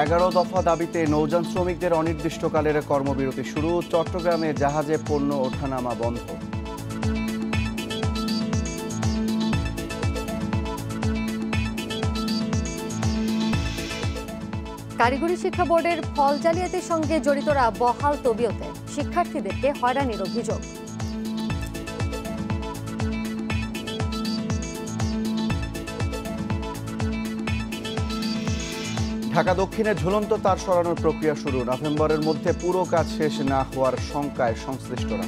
11 দফা দাবিতে নৌযান শ্রমিকদের অনির্দিষ্টকালের কর্মবিরতি শুরু। চট্টগ্রামে জাহাজে পণ্য ওঠানামা বন্ধ। কারিগরি শিক্ষা বোর্ডের ফল জালিয়াতির সঙ্গে জড়িতরা বহাল তবিয়তে, শিক্ষার্থীদেরকে হয়রানির অভিযোগ। ঢাকা দক্ষিণে ঝুলন্ত তার সরানোর প্রক্রিয়া শুরু। নভেম্বরের মধ্যে পুরো কাজ শেষ না হওয়ার শঙ্কায় সংশ্লিষ্টরা।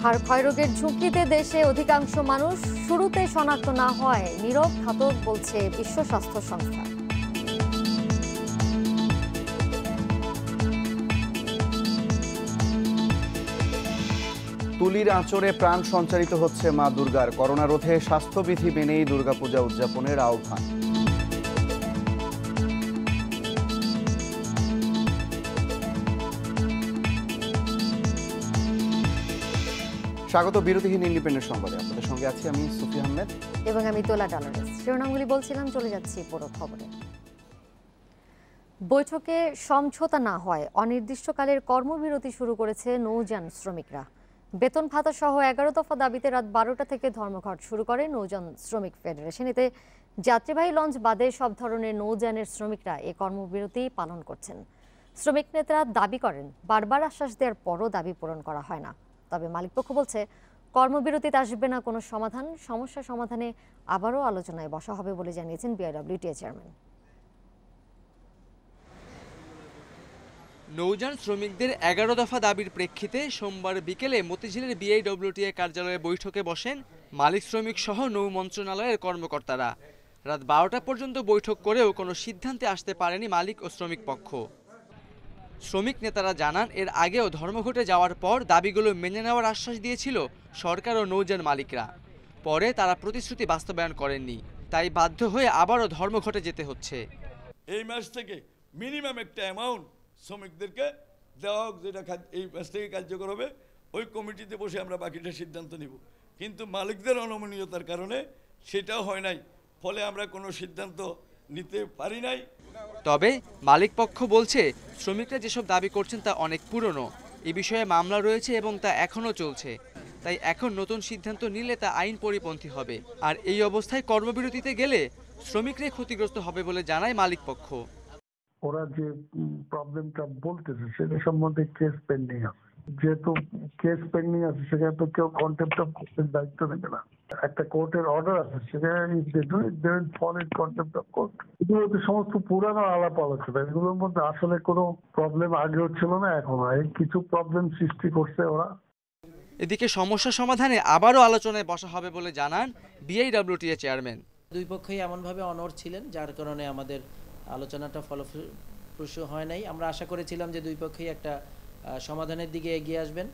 হাড় ক্ষয়রোগের ঝুঁকিতে দেশে অধিকাংশ মানুষ, শুরুতে শনাক্ত না হয় নীরব ঘাতক বলছে বিশ্ব স্বাস্থ্য সংস্থা। তুলির আঁচড়ে প্রাণ সঞ্চারিত হচ্ছে মা দুর্গার। করোনা রোধে স্বাস্থ্যবিধি মেনেই দুর্গাপূজা উদযাপনের আহ্বান। স্বাগত বিরতিহীন ইন্ডিপেন্ডেন্ট সংবাদে। আপনাদের সঙ্গে আছি আমি সুফি আহমেদ এবং আমি তোলা ডলারেস। শিরোনামগুলি বলছিলাম, চলে যাচ্ছি পুরো খবরে। বৈঠকে সমঝোতা না হয় অনির্দিষ্টকালের কর্মবিরতি শুরু করেছে নৌযান শ্রমিকরা। বেতন ভাতা সহ 11 দফা দাবিতে রাত 12টা থেকে ধর্মঘট শুরু করে নৌযান শ্রমিক ফেডারেশন। এতে যাত্রীবাহী লঞ্চ বাদে সব ধরনের নৌযানের শ্রমিকরা এ কর্মবিরতি পালন করছেন। শ্রমিক নেতারা দাবি করেন, বারবার আশ্বাস দেওয়ার পরও দাবি পূরণ করা হয় না। তবে মালিকপক্ষ বলছে, কর্মবিরতিতে আসবে না কোনো সমাধান, সমস্যা সমাধানে আবারও আলোচনায় বসা হবে বলে জানিয়েছেন বিআইডব্লিউটিএ চেয়ারম্যান। নৌযান শ্রমিকদের 11 দফা দাবির প্রেক্ষিতে সোমবার বিকেলে মতিঝিলের বিআইডব্লিউটিএ কার্যালয়ে বৈঠকে বসেন মালিক শ্রমিক সহ নৌ মন্ত্রণালয়ের কর্মকর্তারা। রাত 12টা পর্যন্ত বৈঠক করেও কোনো সিদ্ধান্তে আসতে পারেনি মালিক ও শ্রমিক পক্ষ। শ্রমিক নেতারা জানান, এর আগেও ধর্মঘটে যাওয়ার পর দাবিগুলো মেনে নেওয়ার আশ্বাস দিয়েছিল সরকার ও নৌযান মালিকরা। পরে তারা প্রতিশ্রুতি বাস্তবায়ন করেননি, তাই বাধ্য হয়ে আবারও ধর্মঘটে যেতে হচ্ছে। এই মাস থেকে মিনিমাম একটা অ্যামাউন্ট শ্রমিকদেরকে দেওয়া হোক, যেটা এই মাস থেকে কার্যকর হবে। ওই কমিটিতে বসে আমরা বাকিটা সিদ্ধান্ত নিব। কিন্তু মালিকদের অনমনীয়তার কারণে সেটাও হয় নাই, ফলে আমরা কোনো সিদ্ধান্ত নিতে পারি নাই। তবে মালিক পক্ষ বলছে, শ্রমিকরা যেসব দাবি করছেন তা অনেক পুরনো। এ বিষয়ে মামলা রয়েছে এবং তা এখনও চলছে। তাই এখন নতুন সিদ্ধান্ত নিলে তা আইন পরিপন্থী হবে। আর এই অবস্থায় কর্মবিরতিতে গেলে শ্রমিকরাই ক্ষতিগ্রস্ত হবে বলে জানায় মালিক পক্ষ। ওরা যে প্রবলেমটা বলতেছে সেটা সম্বন্ধে কেস পেন্ডিং আছে। যেহেতু কেস পেন্ডিং আছে, সেখানে তো কেউ কন্টেম্প্ট অফ কোর্টের দায়িত্ব নেবে না। একটা কোর্টের অর্ডার আছে, সেখানে কন্টেম্প্ট অফ কোর্ট। এগুলো সমস্ত পুরানো আলাপ আলোচনা। এগুলোর মধ্যে আসলে কোনো প্রবলেম আগেও ছিল না, এখন কিছু প্রবলেম সৃষ্টি করছে ওরা। এদিকে সমস্যা সমাধানে আবারও আলোচনায় বসা হবে বলে জানান বিআইডব্লিউটিএ চেয়ারম্যান। দুই পক্ষই এমনভাবে অনড় ছিলেন, যার কারণে আমাদের আলোচনাটা ফলপ্রসূ হয় নাই। আমরা আশা করেছিলাম যে দুই পক্ষই একটা সমাধানের দিকে এগিয়ে আসবেন।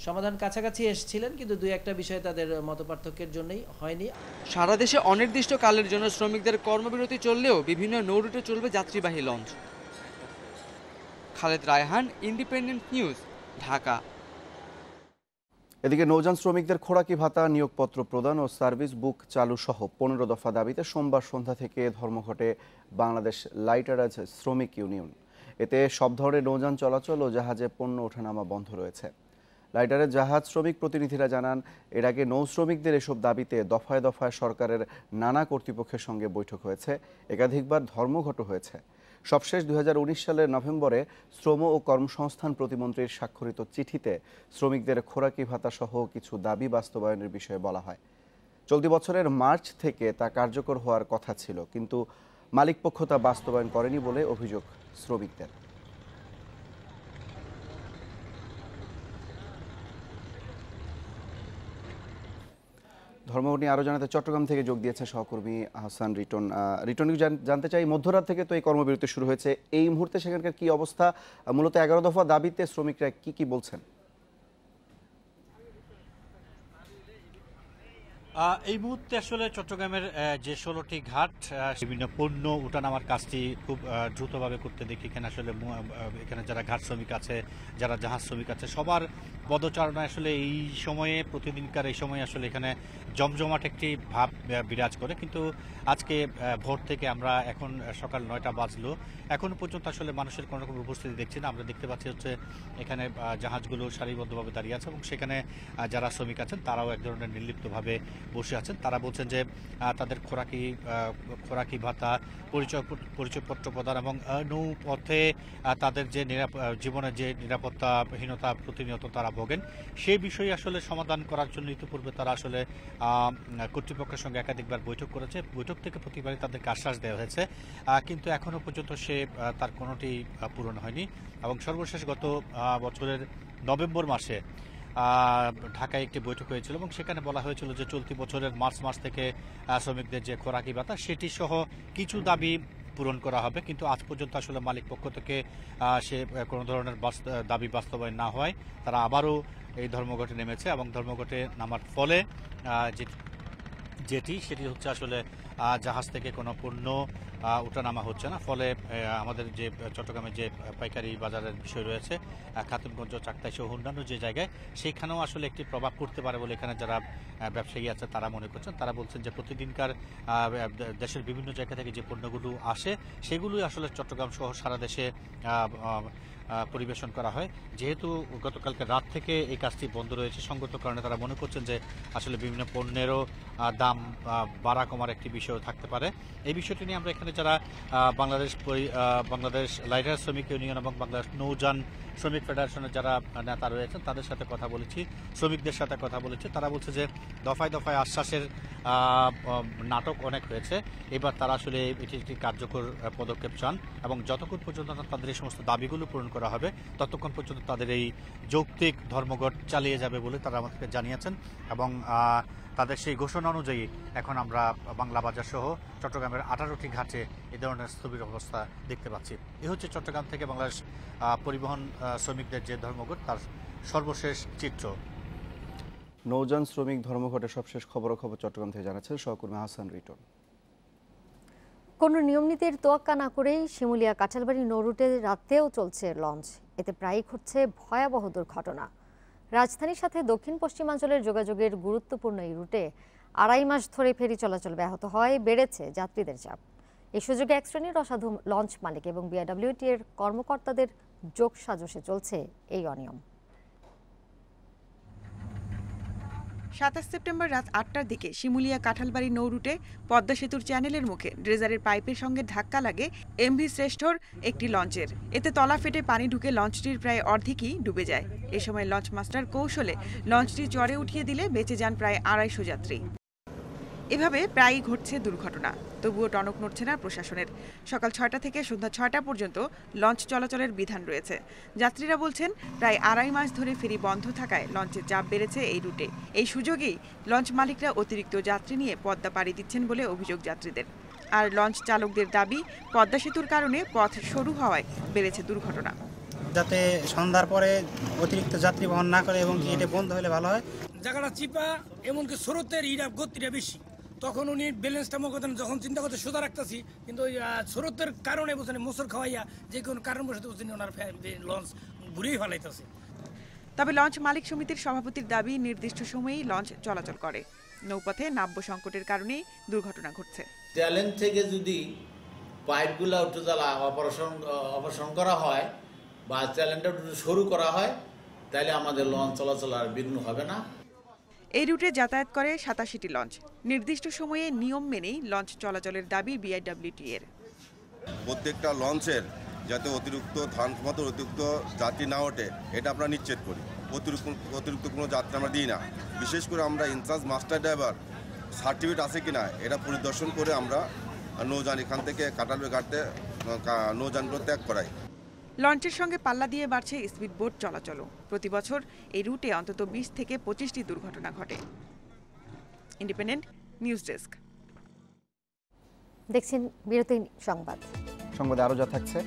সমাধান কাছাকাছি এসেছিলেন, কিন্তু দুই একটা বিষয়ে তাদের মতপার্থক্যের জন্যই হয়নি। সারা দেশে অনির্দিষ্টকালের জন্য শ্রমিকদের কর্মবিরতি চললেও বিভিন্ন নৌরুটে চলবে যাত্রীবাহী launch. Khaled Raihan, independent news, Dhaka. এদিকে নৌযান শ্রমিকদের খোরাকি ভাতা, নিয়োগপত্র প্রদান ও সার্ভিস বুক চালু সহ 15 দফা দাবিতে সোমবার সন্ধ্যা থেকে ধর্মঘটে বাংলাদেশ লাইটারাজ শ্রমিক ইউনিয়ন। এতে সব ধরনের নৌযান চলাচল ও জাহাজে পণ্য ওঠানামা বন্ধ রয়েছে। লাইটারের জাহাজ শ্রমিক প্রতিনিধিরা জানান, এর আগে নৌ শ্রমিকদের এসব দাবিতে দফায় দফায় সরকারের নানা কর্তৃপক্ষের সঙ্গে বৈঠক হয়েছে, একাধিকবার ধর্মঘটও হয়েছে। সবশেষ 2019 সালের নভেম্বরে শ্রম ও কর্মসংস্থান প্রতিমন্ত্রীর স্বাক্ষরিত চিঠিতে শ্রমিকদের খোরাকি ভাতা সহ কিছু দাবি বাস্তবায়নের বিষয়ে বলা হয়। চলতি বছরের মার্চ থেকে তা কার্যকর হওয়ার কথা ছিল, কিন্তু মালিকপক্ষ তা বাস্তবায়ন করেনি বলে অভিযোগ শ্রমিকদের। ধর্মঘট নিয়ে আরও জানাতে চট্টগ্রাম থেকে যোগ দিয়েছে সহকর্মী আহসান রিটন। রিটন, জানতে চাই, মধ্যরাত থেকে তো এই কর্মবিরতি শুরু হয়েছে, এই মুহূর্তে সেখানকার কি অবস্থা? মূলত 11 দফা দাবিতে শ্রমিকরা কি বলছেন? এই মুহূর্তে আসলে চট্টগ্রামের যে 16টি ঘাট বিভিন্ন পণ্য উঠানামার কাজটি খুব দ্রুতভাবে করতে দেখি। এখানে আসলে এখানে যারা ঘাট শ্রমিক আছে, যারা জাহাজ শ্রমিক আছে, সবার পদচারণা আসলে এই সময়ে, প্রতিদিনকার এই সময়ে আসলে এখানে জমজমাট একটি ভাব বিরাজ করে। কিন্তু আজকে ভোর থেকে আমরা এখন সকাল 9টা বাজলো, এখনো পর্যন্ত আসলে মানুষের কোনো রকম উপস্থিতি দেখছি না। আমরা দেখতে পাচ্ছি হচ্ছে এখানে জাহাজগুলো সারিবদ্ধভাবে দাঁড়িয়ে আছে এবং সেখানে যারা শ্রমিক আছেন তারাও এক ধরনের নির্লিপ্তভাবে বসে আছেন। তারা বলছেন যে তাদের খোরাকি ভাতা, পরিচয়পত্র প্রদান এবং নৌপথে তাদের যে জীবনের যে নিরাপত্তাহীনতা প্রতিনিয়ত তারা ভোগেন, সেই বিষয়ে আসলে সমাধান করার জন্য ইতিপূর্বে তারা আসলে কর্তৃপক্ষের সঙ্গে একাধিকবার বৈঠক করেছে। বৈঠক থেকে প্রতিবারই তাদেরকে আশ্বাস দেওয়া হয়েছে, কিন্তু এখনো পর্যন্ত তার কোনোটি পূরণ হয়নি। এবং সর্বশেষ গত বছরের নভেম্বর মাসে ঢাকায় একটি বৈঠক হয়েছিল এবং সেখানে বলা হয়েছিল যে চলতি বছরের মার্চ মাস থেকে শ্রমিকদের যে খোরাকি ভাতা সেটি সহ কিছু দাবি পূরণ করা হবে। কিন্তু আজ পর্যন্ত আসলে মালিক পক্ষ থেকে সে কোনো ধরনের দাবি বাস্তবায়ন না হয় তারা আবারও এই ধর্মঘটে নেমেছে এবং ধর্মঘটে নামার ফলে সেটি হচ্ছে আসলে জাহাজ থেকে কোনো পণ্য ওঠানামা হচ্ছে না। ফলে আমাদের যে চট্টগ্রামের যে পাইকারি বাজারের বিষয় রয়েছে, খাতুনগঞ্জ, চাকতাই সহ অন্যান্য যে জায়গায়, সেখানেও আসলে একটি প্রভাব পড়তে পারে বলে এখানে যারা ব্যবসায়ী আছে তারা মনে করছেন। তারা বলছেন যে প্রতিদিনকার দেশের বিভিন্ন জায়গা থেকে যে পণ্যগুলো আসে সেগুলোই আসলে চট্টগ্রাম সহ সারা দেশে পরিবেশন করা হয়। যেহেতু গতকালকে রাত থেকে এই কাজটি বন্ধ রয়েছে সঙ্গত কারণে তারা মনে করছেন যে আসলে বিভিন্ন পণ্যেরও দাম বাড়া কমার একটি বিষয় থাকতে পারে। এই বিষয়টি নিয়ে আমরা এখানে যারা বাংলাদেশ লাইটার শ্রমিক ইউনিয়ন এবং বাংলাদেশ নৌযান শ্রমিক ফেডারেশনের যারা নেতা রয়েছেন তাদের সাথে কথা বলেছি, শ্রমিকদের সাথে কথা বলেছি। তারা বলছে যে দফায় দফায় আশ্বাসের নাটক অনেক হয়েছে, এবার তারা আসলে এটি একটি কার্যকর পদক্ষেপ চান এবং যতক্ষণ পর্যন্ত তাদের এই সমস্ত দাবিগুলো পূরণ করা হবে ততক্ষণ পর্যন্ত তাদের এই যৌক্তিক ধর্মঘট চালিয়ে যাবে বলে তারা আমাদেরকে জানিয়েছেন। এবং তাদের সেই ঘোষণা অনুযায়ী এখন আমরা বাংলা বাজার সহ চট্টগ্রামের 18টি ঘাটে এ ধরনের স্থবির অবস্থা দেখতে পাচ্ছি। এ হচ্ছে চট্টগ্রাম থেকে বাংলাদেশ পরিবহন শ্রমিকদের যে ধর্মঘট তার সর্বশেষ চিত্র। নৌযান শ্রমিক ধর্মঘটের সবশেষ খবরাখবর চট্টগ্রাম থেকে জানাচ্ছেন সহকর্মী হাসান রিটন। কোনো নিয়মনীতির তোয়াক্কা না করেই শিমুলিয়া কাঁঠালবাড়ি নৌ রুটে রাতেও চলছে লঞ্চ। এতে প্রায়ই ঘটছে ভয়াবহ দুর্ঘটনা। রাজধানীর সাথে দক্ষিণ পশ্চিমাঞ্চলের যোগাযোগের গুরুত্বপূর্ণ এই রুটে 2.5 মাস ধরে ফেরি চলাচল ব্যাহত হয়, বেড়েছে যাত্রীদের চাপ। এই সুযোগে এক শ্রেণীর অসাধু লঞ্চ মালিক এবং বিআরডব্লিউটি এর কর্মকর্তাদের যোগসাজশে চলছে এই অনিয়ম। 27 সেপ্টেম্বর রাত 8টার দিকে শিমুলিয়া কাঁঠালবাড়ি নৌ রুটে পদ্মা সেতুর চ্যানেলের মুখে ড্রেজারের পাইপের সঙ্গে ধাক্কা লাগে এমভি শ্রেষ্ঠর একটি লঞ্চের। এতে তলা ফেটে পানি ঢুকে লঞ্চটির প্রায় অর্ধেকই ডুবে যায়। এ সময় লঞ্চ মাস্টার কৌশলে লঞ্চটি চরে উঠিয়ে দিলে বেঁচে যান প্রায় 250 যাত্রী। এভাবে প্রায়ই ঘটছে দুর্ঘটনা, তবুও টনক নড়ছে না প্রশাসনের। সকাল 6টা থেকে সন্ধ্যা 6টা পর্যন্ত লঞ্চ চলাচলের বিধান রয়েছে। যাত্রীরা বলছেন প্রায় 2.5 মাস ধরে ফেরি বন্ধ থাকায় লঞ্চের চাপ বেড়েছে এই রুটে। এই সুযোগেই লঞ্চ মালিকরা অতিরিক্ত যাত্রী নিয়ে পদ্মা পাড়ি দিচ্ছেন বলে অভিযোগ যাত্রীদের। আর লঞ্চ চালকদের দাবি পদ্মা সেতুর কারণে পথ সরু হওয়ায় বেড়েছে দুর্ঘটনা। যাতে সন্ধ্যার পরে অতিরিক্ত যাত্রী বহন না করে এবং এটা বন্ধ হলে ভালো হয়। জায়গাটা চিপা, এমনকি স্রোতের গতিটা বেশি, তখন উনি ব্যালেন্সটা মগতেন, যখন চিন্তা করতে সোজা রাখতেছি, কিন্তু ওই স্রোতের কারণে বুঝছেন মোসর খাওয়াইয়া যে কোনো কারণ বসে বুঝছেন ওনার লঞ্চ ঘুরেই ফেলাইতেছে। তবে লঞ্চ মালিক সমিতির সভাপতির দাবি নির্দিষ্ট সময়েই লঞ্চ চলাচল করে। নৌপথে নাব্য সংকটের কারণেই দুর্ঘটনা ঘটছে। ট্যালেন্ট থেকে যদি পাইপগুলো উঠে জ্বালা অপারেশন করা হয় বা ট্যালেন্টটা শুরু করা হয় তাহলে আমাদের লঞ্চ চলাচল আর বিঘ্ন হবে না। এই রুটে যাতায়াত করে 87টি লঞ্চ। নির্দিষ্ট সময়ে নিয়ম মেনেই লঞ্চ চলাচলের দাবি বিআরডব্লিউটি এর। প্রত্যেকটা লঞ্চের যাতে অতিরিক্ত অতিরিক্ত যাত্রী না ওঠে এটা আমরা নিশ্চিত করি। অতিরিক্ত কোনো যাত্রী আমরা দিই না। বিশেষ করে আমরা ইনচার্জ মাস্টার ড্রাইভার সার্টিফিকেট আছে কিনা এটা পরিদর্শন করে আমরা নৌযান এখান থেকে কাঁঠালবাড়ি ঘাটে নৌযানগুলো ত্যাগ করাই। লঞ্চের সঙ্গে পাল্লা দিয়ে বাড়ছে স্পিড বোট চলাচলও। প্রতি বছর এই রুটে অন্তত 20 থেকে 25টি দুর্ঘটনা ঘটে। Independent news desk. দেখছেন বিরতি সংবাদে আরো যা থাকছে।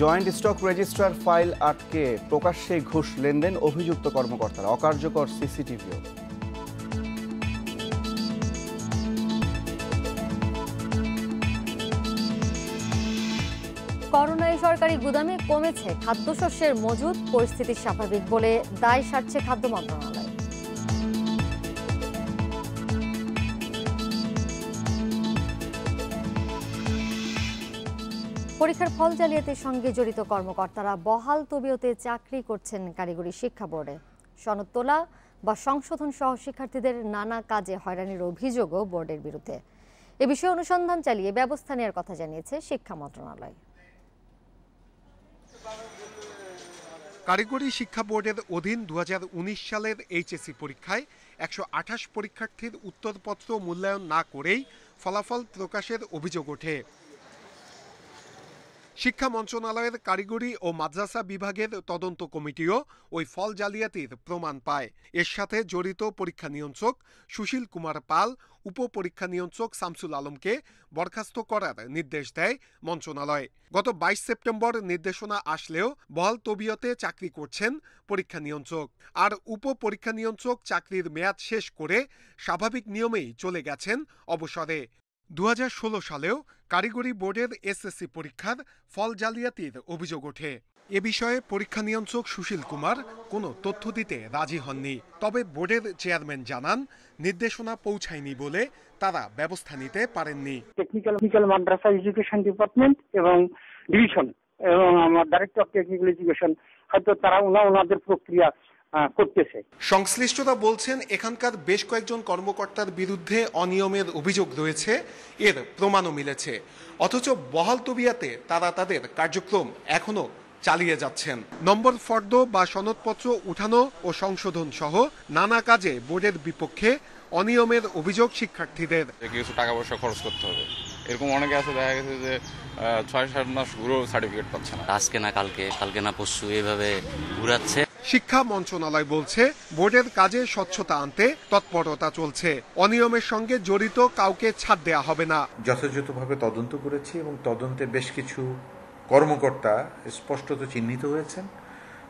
জয়েন্ট স্টক রেজিস্ট্রার ফাইল আটকে প্রকাশ্যে ঘুষ লেনদেন অভিযুক্ত কর্মকর্তারা, অকার্যকর সিসিটিভিও। করোনায় সরকারি গুদামে কমেছে খাদ্যশস্যের মজুত, পরিস্থিতি স্বাভাবিক বলে দায় সারছে খাদ্য মন্ত্রণালয়। পরীক্ষার ফল জালিয়াতির সঙ্গে জড়িত কর্মকর্তারা বহাল তবিয়তে চাকরি করছেন কারিগরি শিক্ষা বোর্ডে। সনদ তোলা বা সংশোধন সহ শিক্ষার্থীদের নানা কাজে হয়রানির অভিযোগও বোর্ডের বিরুদ্ধে। এ বিষয়ে অনুসন্ধান চালিয়ে ব্যবস্থা নেওয়ার কথা জানিয়েছে শিক্ষা মন্ত্রণালয়। কারিগরি শিক্ষা বোর্ডের অধীন 2019 সালের এইচএসসি পরীক্ষায় 128 পরীক্ষার্থীর উত্তরপত্র মূল্যায়ন না করেই ফলাফল প্রকাশের অভিযোগ ওঠে। শিক্ষা মন্ত্রণালয়ের কারিগরি ও মাদ্রাসা বিভাগের তদন্ত কমিটিও ওই ফল জালিয়াতির প্রমাণ পায়। এর সাথে জড়িত পরীক্ষা নিয়ন্ত্রক সুশীল কুমার পাল, উপপরীক্ষা নিয়ন্ত্রক শামসুল আলমকে বরখাস্ত করার নির্দেশ দেয় মন্ত্রণালয়। গত 22 সেপ্টেম্বর নির্দেশনা আসলেও বহাল তবিয়তে চাকরি করছেন পরীক্ষা নিয়ন্ত্রক। আর উপপরীক্ষা নিয়ন্ত্রক চাকরির মেয়াদ শেষ করে স্বাভাবিক নিয়মেই চলে গেছেন অবসরে। 2016 সালেও কারিগরি বোর্ডের এসএসসি পরীক্ষার ফল জালিয়াতির অভিযোগ ওঠে। এ বিষয়ে পরীক্ষা নিয়ন্ত্রক সুশীল কুমার কোনো তথ্য দিতে রাজি হননি। তবে বোর্ডের চেয়ারম্যান জানান, নির্দেশনা পৌঁছায়নি বলে তারা ব্যবস্থা নিতে পারেননি। টেকনিক্যাল মাদ্রাসা এডুকেশন ডিপার্টমেন্ট এবং ডিভিশন এবং আমার ডাইরেক্টর অফ টেকনিক্যাল এডুকেশন হয়তো তারা ওনাদের প্রক্রিয়া করতেছে। সংশ্লিষ্টরা বলছেন, এখানকার বেশ কয়েকজন কর্মকর্তার বিরুদ্ধে অনিয়মের অভিযোগ রয়েছে, এর প্রমাণও মিলেছে। অথচ বহাল তবিয়াতে তারা তাদের কার্যক্রম এখনো চালিয়ে যাচ্ছেন। নম্বর ফর্দ বা সনদপত্র উঠানো ও সংশোধন সহ নানা কাজে বোর্ডের বিপক্ষে অনিয়মের অভিযোগ শিক্ষার্থীদের। কিছু টাকা পয়সা খরচ করতে হবে, এরকম অনেকে আছে, দেখা গেছে যে 6-7 মাস ঘুরেও সার্টিফিকেট পাচ্ছে না। আজকে না কালকে না পরশু এভাবে ঘুরাচ্ছে। শিক্ষা মন্ত্রণালয় বলছে, বোর্ডের কাজে স্বচ্ছতা আনতে তৎপরতা চলছে। অনিয়মের সঙ্গে জড়িত কাউকে ছাড় দেয়া হবে না। যথাযথভাবে তদন্ত করেছি এবং তদন্তে বেশ কিছু কর্মকর্তা স্পষ্টত চিহ্নিত হয়েছেন।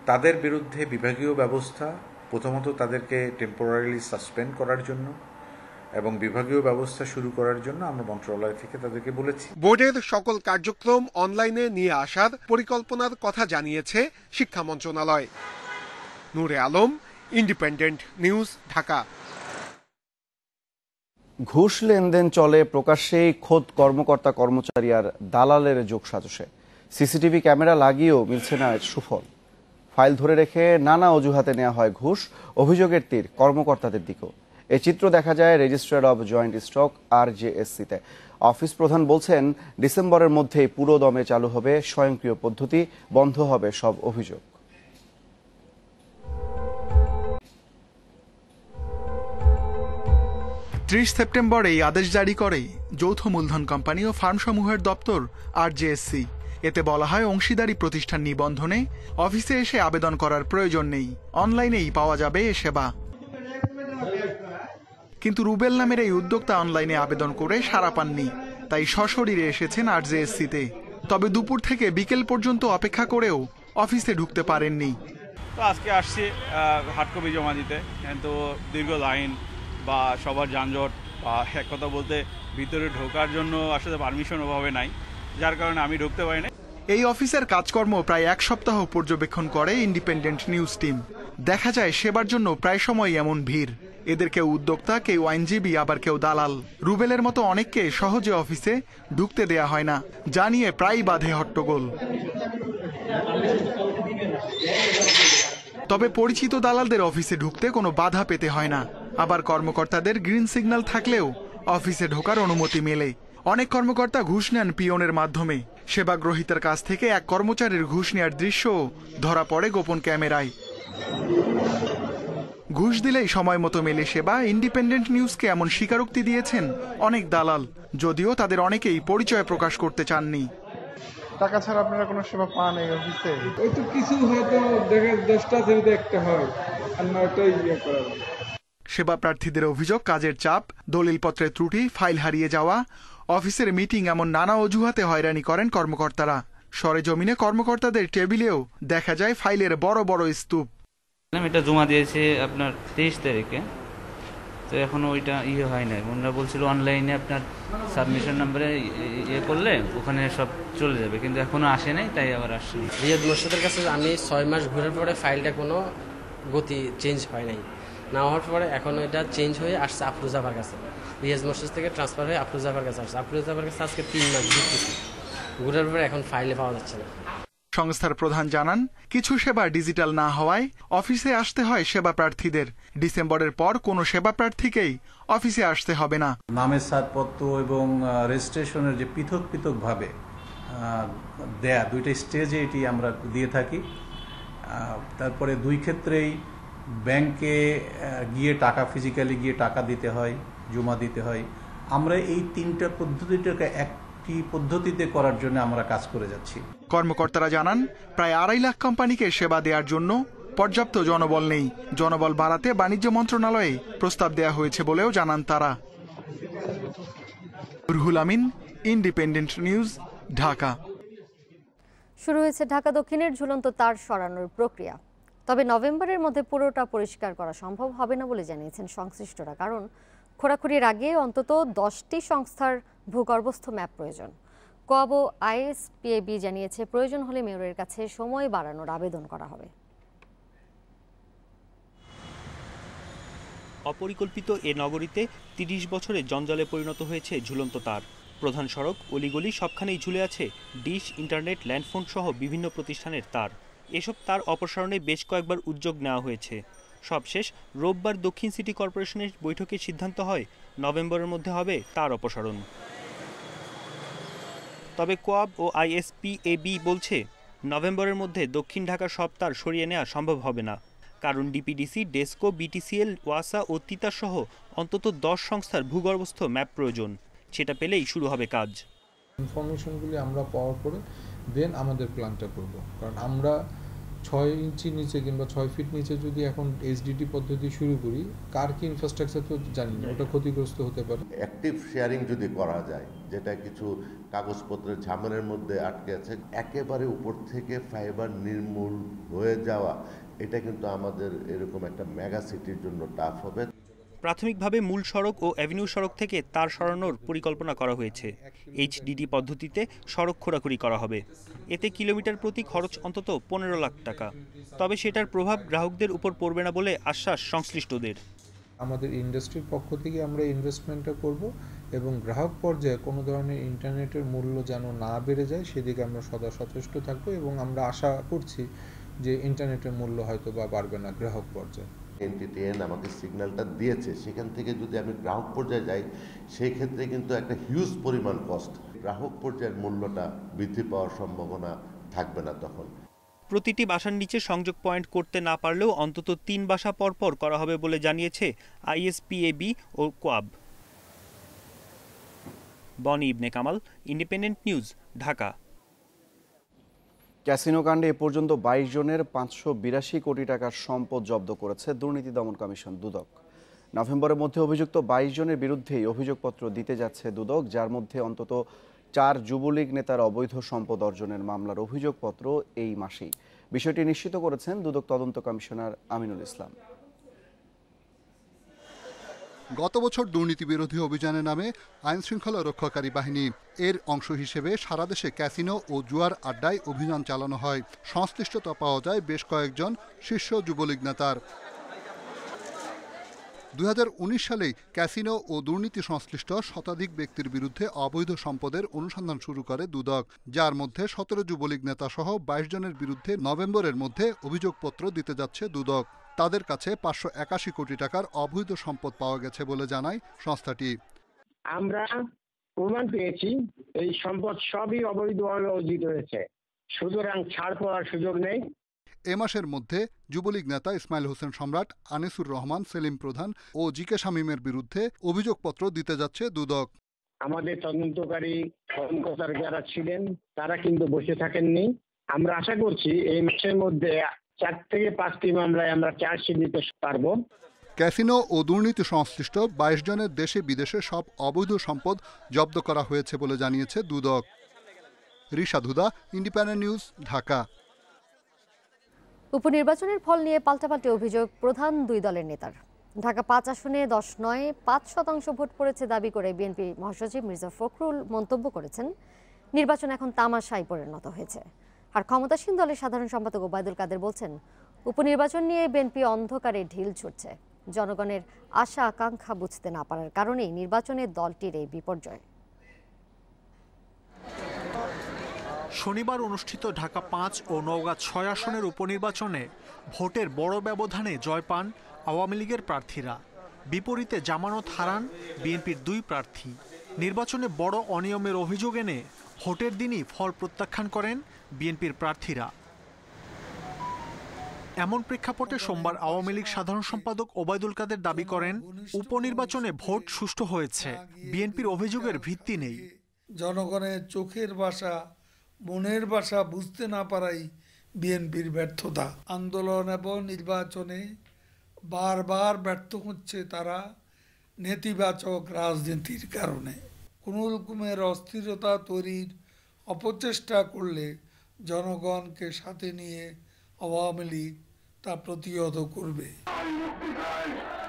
তাদের বিরুদ্ধে বিভাগীয় ব্যবস্থা, প্রথমত তাদেরকে টেম্পোরারিলি সাসপেন্ড করার জন্য এবং বিভাগীয় ব্যবস্থা শুরু করার জন্য আমরা মন্ত্রণালয় থেকে তাদেরকে বলেছি। বোর্ডের সকল কার্যক্রম অনলাইনে নিয়ে আসার পরিকল্পনার কথা জানিয়েছে শিক্ষা মন্ত্রণালয়। নূরে আলম, ইন্ডিপেন্ডেন্ট নিউজ, ঢাকা। ঘুষ লেনদেন চলে প্রকাশ্যেই খোদ কর্মকর্তা কর্মচারী আর দালালের যোগসাজশে। সিসিটিভি ক্যামেরা লাগিয়েও মিলছে না সুফল। ফাইল ধরে রেখে নানা অজুহাতে নেওয়া হয় ঘুষ, অভিযোগের তীর কর্মকর্তাদের দিকেও। এই চিত্র দেখা যায় রেজিস্ট্রার অব জয়েন্ট স্টক RJSC-তে। অফিস প্রধান বলছেন, ডিসেম্বরের মধ্যেই পুরো দমে চালু হবে স্বয়ংক্রিয় পদ্ধতি, বন্ধ হবে সব অভিযোগ। 30 সেপ্টেম্বর এই আদেশ জারি করে যৌথ মূলধন কোম্পানি ও ফার্মসমূহের দপ্তর RJSC। এতে বলা হয়, অংশীদারি প্রতিষ্ঠান নিবন্ধনে অফিসে এসে আবেদন করার প্রয়োজন নেই, অনলাইনেই পাওয়া যাবে এ সেবা। কিন্তু রুবেল নামের এই উদ্যোক্তা অনলাইনে আবেদন করে সাড়া পাননি, তাই সশরীরে এসেছেন RJSC-তে। তবে দুপুর থেকে বিকেল পর্যন্ত অপেক্ষা করেও অফিসে ঢুকতে পারেননি। তো আজকে আসছি হার্ড কপি জমা দিতে, কিন্তু দীর্ঘ লাইন বা সবার যানজট বা এক কথা বলতে ভিতরে ঢোকার জন্য আসলে পারমিশন ওভাবে নাই, যার কারণে আমি ঢুকতে পারি না। এই অফিসের কাজকর্ম প্রায় 1 সপ্তাহ পর্যবেক্ষণ করে ইন্ডিপেন্ডেন্ট নিউজ টিম। দেখা যায় সেবার জন্য প্রায় সময় এমন ভিড়। এদের কেউ উদ্যোক্তা, কেউ আইনজীবী, আবার কেউ দালাল। রুবেলের মতো অনেককে সহজে অফিসে ঢুকতে দেয়া হয় না, যা নিয়ে প্রায় বাধে হট্টগোল। তবে পরিচিত দালালদের অফিসে ঢুকতে কোনো বাধা পেতে হয় না। আবার কর্মকর্তাদের গ্রিন সিগন্যাল থাকলেও অফিসে ঢোকার অনুমতি মেলে। অনেক কর্মকর্তা ঘুষ নেন পিয়নের মাধ্যমে। সেবাগ্রহীতার কাছ থেকে এক কর্মচারীর ঘুষ নেওয়ার দৃশ্য ধরা পড়ে গোপন ক্যামেরায়। ঘুষ দিলেই সময় মতো মেলে সেবা। ইন্ডিপেন্ডেন্ট নিউজকে এমন স্বীকারোক্তি দিয়েছেন অনেক দালাল, যদিও তাদের অনেকেই পরিচয় প্রকাশ করতে চাননি। টাকা ছাড়া আপনারা কোনো সেবা পান এই অফিসে? ওই তো কিছু হয়তো দেখে 10টা ছবিতে একটা হয়, আর নয়টাই ইয়ে করা। সেবা প্রার্থীদের অভিযোগ, কাজের চাপ, দলিলপত্রের ত্রুটি, ফাইল হারিয়ে যাওয়া, অফিসের মিটিং, এমন নানা অজুহাতে হয়রানি করেন কর্মকর্তারা। সরেজমিনে কর্মকর্তাদের টেবিলেও দেখা যায় ফাইলের বড় বড় স্তূপ। এটা জমা দিয়েছে আপনার 23 তারিখে, তো এখনো ওইটা হয় নাই। ওনারা বলছিল অনলাইনে আপনার সাবমিশন নাম্বারে করলে ওখানে সব চলে যাবে, কিন্তু এখনো আসে নাই, তাই আবার আসছে। রিয়াদ মোর্শেদের কাছে আমি 6 মাস ঘুরার পরে ফাইলটা কোনো গতি চেঞ্জ হয় নাই, না হওয়ার পরে এখন এটা চেঞ্জ হয়ে আসছে আফরোজাবার কাছে। রিয়াজ মোর্শেদ থেকে ট্রান্সফার হয়ে আফরোজাবার কাছে আসছে। আফরোজাবার কাছে আজকে 3 মাস ঘুরার পরে এখন ফাইলে পাওয়া যাচ্ছে না। সংস্থার প্রধান জানান, কিছু সেবা ডিজিটাল না হওয়ায় অফিসে আসতে হয় সেবা প্রার্থীদের। ডিসেম্বরের পর কোনো সেবা প্রার্থীকেই অফিসে আসতে হবে না। নামের ছাড়পত্র এবং রেজিস্ট্রেশনের যে পৃথক পৃথকভাবে দেয়া দুইটা স্টেজে এটি আমরা দিয়ে থাকি। তারপরে 2 ক্ষেত্রেই ব্যাংকে গিয়ে টাকা ফিজিক্যালি গিয়ে টাকা দিতে হয়, জমা দিতে হয়। আমরা এই 3টা পদ্ধতিটাকে একটি পদ্ধতিতে করার জন্য আমরা কাজ করে যাচ্ছি। কর্মকর্তারা জানান, প্রায় 2.5 লাখ কোম্পানিকে সেবা দেওয়ার জন্য পর্যাপ্ত জনবল নেই। জনবল বাড়াতে বাণিজ্য মন্ত্রণালয়ে প্রস্তাব দেওয়া হয়েছে বলেও জানান তারা। Ruhul Amin, independent news, Dhaka. শুরু হয়েছে ঢাকা দক্ষিণের ঝুলন্ত তার সরানোর প্রক্রিয়া। তবে নভেম্বরের মধ্যে পুরোটা পরিষ্কার করা সম্ভব হবে না বলে জানিয়েছেন সংশ্লিষ্টরা, কারণ খোঁড়াখুঁড়ির আগে অন্তত 10টি সংস্থার ভূগর্ভস্থ ম্যাপ প্রয়োজন। কোয়াব ও আইএসপিএবি জানিয়েছে, প্রয়োজন হলে মেয়রের কাছে সময় বাড়ানোর আবেদন করা হবে। অপরিকল্পিত এ নগরীতে 30 বছরে জঞ্জালে পরিণত হয়েছে ঝুলন্ত তার। প্রধান সড়ক, অলিগলি সবখানেই ঝুলে আছে ডিশ, ইন্টারনেট, ল্যান্ডফোন সহ বিভিন্ন প্রতিষ্ঠানের তার। এসব তার অপসারণে বেশ কয়েকবার উদ্যোগ নেওয়া হয়েছে। সবশেষ রোববার দক্ষিণ সিটি কর্পোরেশনের বৈঠকে সিদ্ধান্ত হয় নভেম্বরের মধ্যে হবে তার অপসারণ। তবে কোয়াব ও আইএসপিএবি বলছে, নভেম্বরের মধ্যে দক্ষিণ ঢাকার সব তার সরিয়ে নেওয়া সম্ভব হবে না, কারণ ডিপিডিসি, ডেসকো, বিটিসিএল, ওয়াসা ও তিতাস সহ অন্তত 10 সংস্থার ভূগর্ভস্থ ম্যাপ প্রয়োজন। সেটা পেলেই শুরু হবে কাজ। ইনফরমেশনগুলি আমরা পাওয়ার পরে দেন আমাদের প্ল্যানটা করব, কারণ আমরা 6 ইঞ্চি নিচে কিংবা 6 ফিট নিচে যদি এখন এইচডিটি পদ্ধতি শুরু করি, কার কি ইনফ্রাস্ট্রাকচার তো জানি না, ওটা ক্ষতিগ্রস্ত হতে পারে। অ্যাক্টিভ শেয়ারিং যদি করা যায়, যেটা কিছু কাগজপত্রের ঝামেলার মধ্যে আটকে আছে, একেবারে উপর থেকে ফাইবার নির্মূল হয়ে যাওয়া, এটা কিন্তু আমাদের এরকম একটা মেগা সিটির জন্য টাফ হবে। প্রাথমিকভাবে মূল সড়ক ও অ্যাভিনিউ সড়ক থেকে তার সরানোর পরিকল্পনা করা হয়েছে। এইচডিডি পদ্ধতিতে সড়ক খোঁড়াখুঁড়ি করা হবে। এতে কিলোমিটার প্রতি খরচ অন্তত 15 লাখ টাকা। তবে সেটার প্রভাব গ্রাহকদের উপর পড়বে না বলে আশ্বাস সংশ্লিষ্টদের। আমাদের ইন্ডাস্ট্রির পক্ষ থেকে আমরা ইনভেস্টমেন্টটা করব এবং গ্রাহক পর্যায়ে কোনো ধরনের ইন্টারনেটের মূল্য যেন না বেড়ে যায় সেদিকে আমরা সদা সচেষ্ট থাকবো, এবং আমরা আশা করছি যে ইন্টারনেটের মূল্য হয়তো বা বাড়বে না গ্রাহক পর্যায়ে। এনটিটিএন আমাকে সিগন্যালটা দিয়েছে, সেখান থেকে যদি আমি গ্রাহক পর্যায়ে যাই, সেই ক্ষেত্রে কিন্তু একটা হিউজ পরিমাণ কস্ট, গ্রাহক পর্যায়ের মূল্যটা বৃদ্ধি পাওয়ার সম্ভাবনা থাকবে না তখন। প্রতিটি বাসার নিচে সংযোগ পয়েন্ট করতে না পারলেও অন্তত 3 বাসা পরপর করা হবে বলে জানিয়েছে আইএসপিএবি ও COAB. Boni Ibne Kamal, independent news, Dhaka. Casino কাণ্ডে এ পর্যন্ত 22 জনের 582 কোটি টাকার সম্পদ জব্দ করেছে দুর্নীতি দমন কমিশন দুদক। নভেম্বরের মধ্যে অভিযুক্ত 22 জনের বিরুদ্ধেই অভিযোগপত্র দিতে যাচ্ছে দুদক, যার মধ্যে অন্তত 4 যুবলীগ নেতার অবৈধ সম্পদ অর্জনের মামলার অভিযোগপত্র এই মাসেই। বিষয়টি নিশ্চিত করেছেন দুদক তদন্ত কমিশনার আমিনুল ইসলাম। গত বছর দুর্নীতি বিরোধী অভিযানের নামে আইন শৃঙ্খলা রক্ষাকারী বাহিনী এর অংশ হিসেবে সারা দেশে ক্যাসিনো ও জুয়ার আড্ডায় অভিযান চালানো হয়। সংশ্লিষ্টতা পাওয়া যায় বেশ কয়েকজন শীর্ষ যুবলীগ নেতার। 2019 সালে ক্যাসিনো ও দুর্নীতি সংশ্লিষ্ট শতাধিক ব্যক্তির বিরুদ্ধে অবৈধ সম্পদের অনুসন্ধান শুরু করে দুদক, যার মধ্যে 17 যুবলীগ নেতা সহ 22 জনের বিরুদ্ধে নভেম্বরের মধ্যে অভিযোগপত্র দিতে যাচ্ছে দুদক। তাদের কাছে 581 কোটি টাকার অবৈধ সম্পদ পাওয়া গেছে বলে জানায় সংস্থাটি। আমরা প্রমাণ পেয়েছি এই সম্পদ সবই অবৈধভাবে অর্জিত হয়েছে, সুতরাং ছাড় পাওয়ার সুযোগ নেই। এ মাসের মধ্যে যুবলীগ নেতা ইসমাইল হোসেন সম্রাট, আনিসুর রহমান, সেলিম প্রধান ও জিকে শামীমের বিরুদ্ধে অভিযোগপত্র দিতে যাচ্ছে দুদক। আমাদের তদন্তকারী কর্মকর্তারা যারা ছিলেন তারা কিন্তু বসে থাকেননি। আমরা আশা করছি এই মাসের মধ্যে 4 থেকে 5টি মামলায় আমরা চার্জশিট দিতে পারবো। ক্যাসিনো ও দুর্নীতি সংশ্লিষ্ট 22 জনের দেশে বিদেশে সব অবৈধ সম্পদ জব্দ করা হয়েছে বলে জানিয়েছে দুদক। রিশাদ হুদা, ইন্ডিপেন্ডেন্ট নিউজ, ঢাকা। উপনির্বাচনের ফল নিয়ে পাল্টাপাল্টি অভিযোগ প্রধান দুই দলের নেতার। ঢাকা ৫ আসনে 10.৫% ভোট পড়েছে দাবি করে বিএনপি মহাসচিব মির্জা ফখরুল মন্তব্য করেছেন, নির্বাচন এখন তামাশায় পরিণত হয়েছে। আর ক্ষমতাসীন দলের সাধারণ সম্পাদক ওবায়দুল কাদের বলছেন, উপনির্বাচন নিয়ে বিএনপি অন্ধকারে ঢিল ছুটছে। জনগণের আশা আকাঙ্ক্ষা বুঝতে না পারার কারণেই নির্বাচনে দলটির এই বিপর্যয়। শনিবার অনুষ্ঠিত ঢাকা ৫ ও নওগাঁ ৬ আসনের উপনির্বাচনে ভোটের বড় ব্যবধানে জয় পান আওয়ামী লীগের প্রার্থীরা। বিপরীতে জামানত হারান বিএনপির ২ প্রার্থী। নির্বাচনে বড় অনিয়মের অভিযোগ এনে ভোটের দিনই ফল প্রত্যাখ্যান করেন বিএনপির প্রার্থীরা। এমন প্রেক্ষাপটে সোমবার আওয়ামী লীগ সাধারণ সম্পাদক ওবায়দুল কাদের দাবি করেন, উপনির্বাচনে ভোট সুষ্ঠু হয়েছে, বিএনপির অভিযোগের ভিত্তি নেই। জনগণের চোখের ভাষা, মনের ভাষা বুঝতে না পারাই বিএনপির ব্যর্থতা। আন্দোলন এবং নির্বাচনে বারবার ব্যর্থ হচ্ছে তারা নেতিবাচক রাজনীতির কারণে। কোনো রকমের অস্থিরতা তৈরির অপচেষ্টা করলে জনগণকে সাথে নিয়ে আওয়ামী লীগ তা প্রতিহত করবে।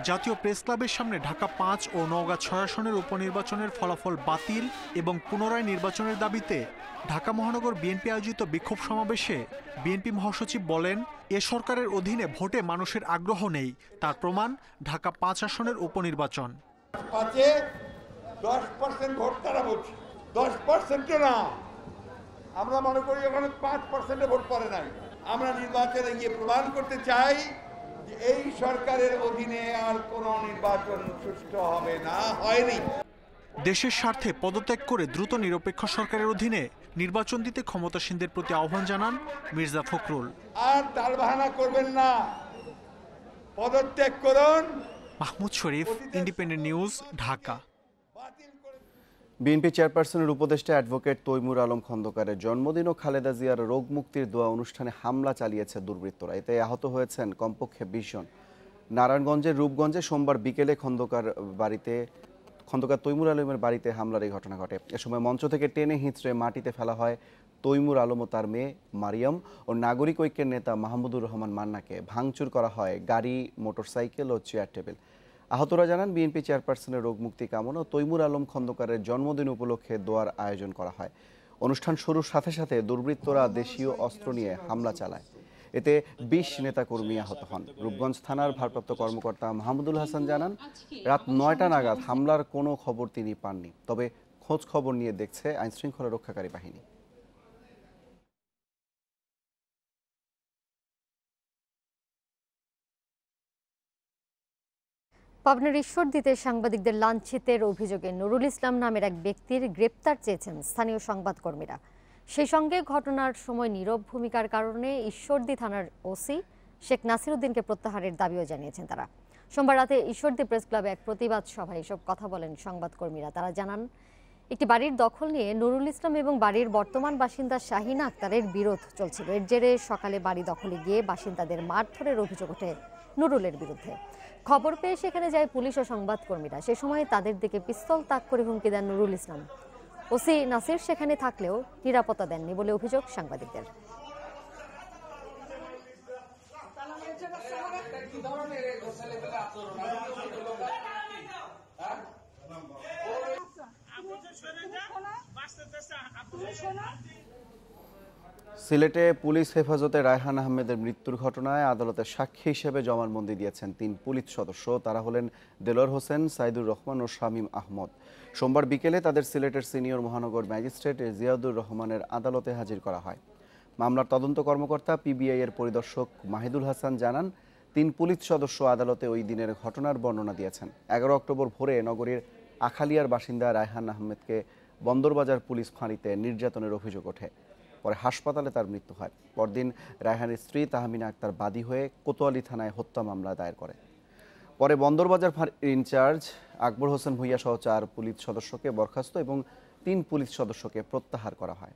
জাতীয় প্রেস ক্লাবের সামনে ঢাকা ৫ ও নওগাঁ ৬ আসনের উপনির্বাচনের ফলাফল বাতিল এবং পুনরায় নির্বাচনের দাবিতে ঢাকা মহানগর বিএনপি আয়োজিত বিক্ষোভ সমাবেশে বিএনপি মহাসচিব বলেন, এ সরকারের অধীনে ভোটে মানুষের আগ্রহ নেই, তার প্রমাণ ঢাকা ৫ আসনের উপনির্বাচন। ৫-এ 10% ভোট তারা বলছে, 10% না, আমরা মনে করি ওখানে 5% ভোট পড়ে নাই। আমরা নির্বাচনে গিয়ে প্রমাণ করতে চাই যে এই সরকারের অধীনে আর কোনো নির্বাচন সুষ্ঠু হবে না, হয়নি। দেশের স্বার্থে পদত্যাগ করে দ্রুত নিরপেক্ষ সরকারের অধীনে নির্বাচন দিতে ক্ষমতাসীনদের প্রতি আহ্বান জানান মির্জা ফখরুল। আর তালবাহানা করবেন না, পদত্যাগ করুন। মাহমুদ শরীফ, ইন্ডিপেন্ডেন্ট নিউজ, ঢাকা। বিএনপি চেয়ারপারসনের উপদেষ্টা অ্যাডভোকেট তৈমুর আলম খন্দকারের জন্মদিন ও খালেদা জিয়ার রোগ মুক্তির দোয়া অনুষ্ঠানে হামলা চালিয়েছে দুর্বৃত্তরা। এতে আহত হয়েছেন কমপক্ষে ২০ জন। নারায়ণগঞ্জের রূপগঞ্জে সোমবার বিকেলে খন্দকার তৈমুর আলমের বাড়িতে হামলার এই ঘটনা ঘটে। এ সময় মঞ্চ থেকে টেনে হিঁচড়ে মাটিতে ফেলা হয় তৈমুর আলম ও তার মেয়ে মারিয়াম ও নাগরিক ঐক্যের নেতা মাহমুদুর রহমান মান্নাকে। ভাঙচুর করা হয় গাড়ি, মোটরসাইকেল ও চেয়ার টেবিল। আহতরা জানান, বিএনপি চেয়ারপারসনের রোগ মুক্তি কামনা ও তৈমুর আলম খন্দকারের জন্মদিন উপলক্ষে দোয়ার আয়োজন করা হয়। অনুষ্ঠান শুরুর সাথে সাথে দুর্বৃত্তরা দেশীয় অস্ত্র নিয়ে হামলা চালায়। এতে ২০ নেতাকর্মী আহত হন। রূপগঞ্জ থানার ভারপ্রাপ্ত কর্মকর্তা মাহমুদুল হাসান জানান, রাত ৯টা নাগাদ হামলার কোনো খবর তিনি পাননি, তবে খোঁজ খবর নিয়ে দেখছে আইনশৃঙ্খলা রক্ষাকারী বাহিনী। পাবনার ঈশ্বরদীতে সাংবাদিকদের লাঞ্ছিতের অভিযোগে নুরুল ইসলাম নামের এক ব্যক্তির গ্রেপ্তার চেয়েছেন স্থানীয় সংবাদকর্মীরা। সেই সঙ্গে ঘটনার সময় নীরব ভূমিকার কারণে ঈশ্বরদী থানার ওসি শেখ নাসির উদ্দিনকে প্রত্যাহারের দাবিও জানিয়েছেন তারা। সোমবার রাতে ঈশ্বরদী প্রেস ক্লাবে এক প্রতিবাদ সভায় এসব কথা বলেন সংবাদকর্মীরা। তারা জানান, একটি বাড়ির দখল নিয়ে নুরুল ইসলাম এবং বাড়ির বর্তমান বাসিন্দা শাহিনা আক্তারের বিরোধ চলছিল। এর জেরে সকালে বাড়ি দখলে গিয়ে বাসিন্দাদের মারধরের অভিযোগ ওঠে নুরুলের বিরুদ্ধে। খবর পেয়ে সেখানে যায় পুলিশ ও সংবাদকর্মীরা। সে সময় তাদের দিকে পিস্তল তাক করে হুমকি দেন নুরুল ইসলাম। ওসি নাসির সেখানে থাকলেও নিরাপত্তা দেননি বলে অভিযোগ সাংবাদিকদের। সিলেটে পুলিশ হেফাজতে রায়হান আহমেদের মৃত্যুর ঘটনায় আদালতে সাক্ষী হিসেবে জবানবন্দি দিয়েছেন ৩ পুলিশ সদস্য। তারা হলেন দেলোয়ার হোসেন, সাইদুর রহমান ও শামীম আহমদ। সোমবার বিকেলে তাদের সিলেটের সিনিয়র মহানগর ম্যাজিস্ট্রেট জিয়াদুর রহমানের আদালতে হাজির করা হয়। মামলার তদন্ত কর্মকর্তা পিবিআই এর পরিদর্শক মাহিদুল হাসান জানান, ৩ পুলিশ সদস্য আদালতে ওই দিনের ঘটনার বর্ণনা দিয়েছেন। ১১ অক্টোবর ভোরে নগরীর আখালিয়ার বাসিন্দা রায়হান আহমেদকে বন্দরবাজার পুলিশ ফাঁড়িতে নির্যাতনের অভিযোগ ওঠে। পরে হাসপাতালে তার মৃত্যু হয়। পরদিন রায়হানের স্ত্রী তাহমিনা আক্তার বাদী হয়ে কোতোয়ালি থানায় হত্যা মামলা দায়ের করে। পরে বন্দরবাজার ফাঁড়ির ইনচার্জ আকবর হোসেন ভুইয়া সহ ৪ পুলিশ সদস্যকে বরখাস্ত এবং ৩ পুলিশ সদস্যকে প্রত্যাহার করা হয়।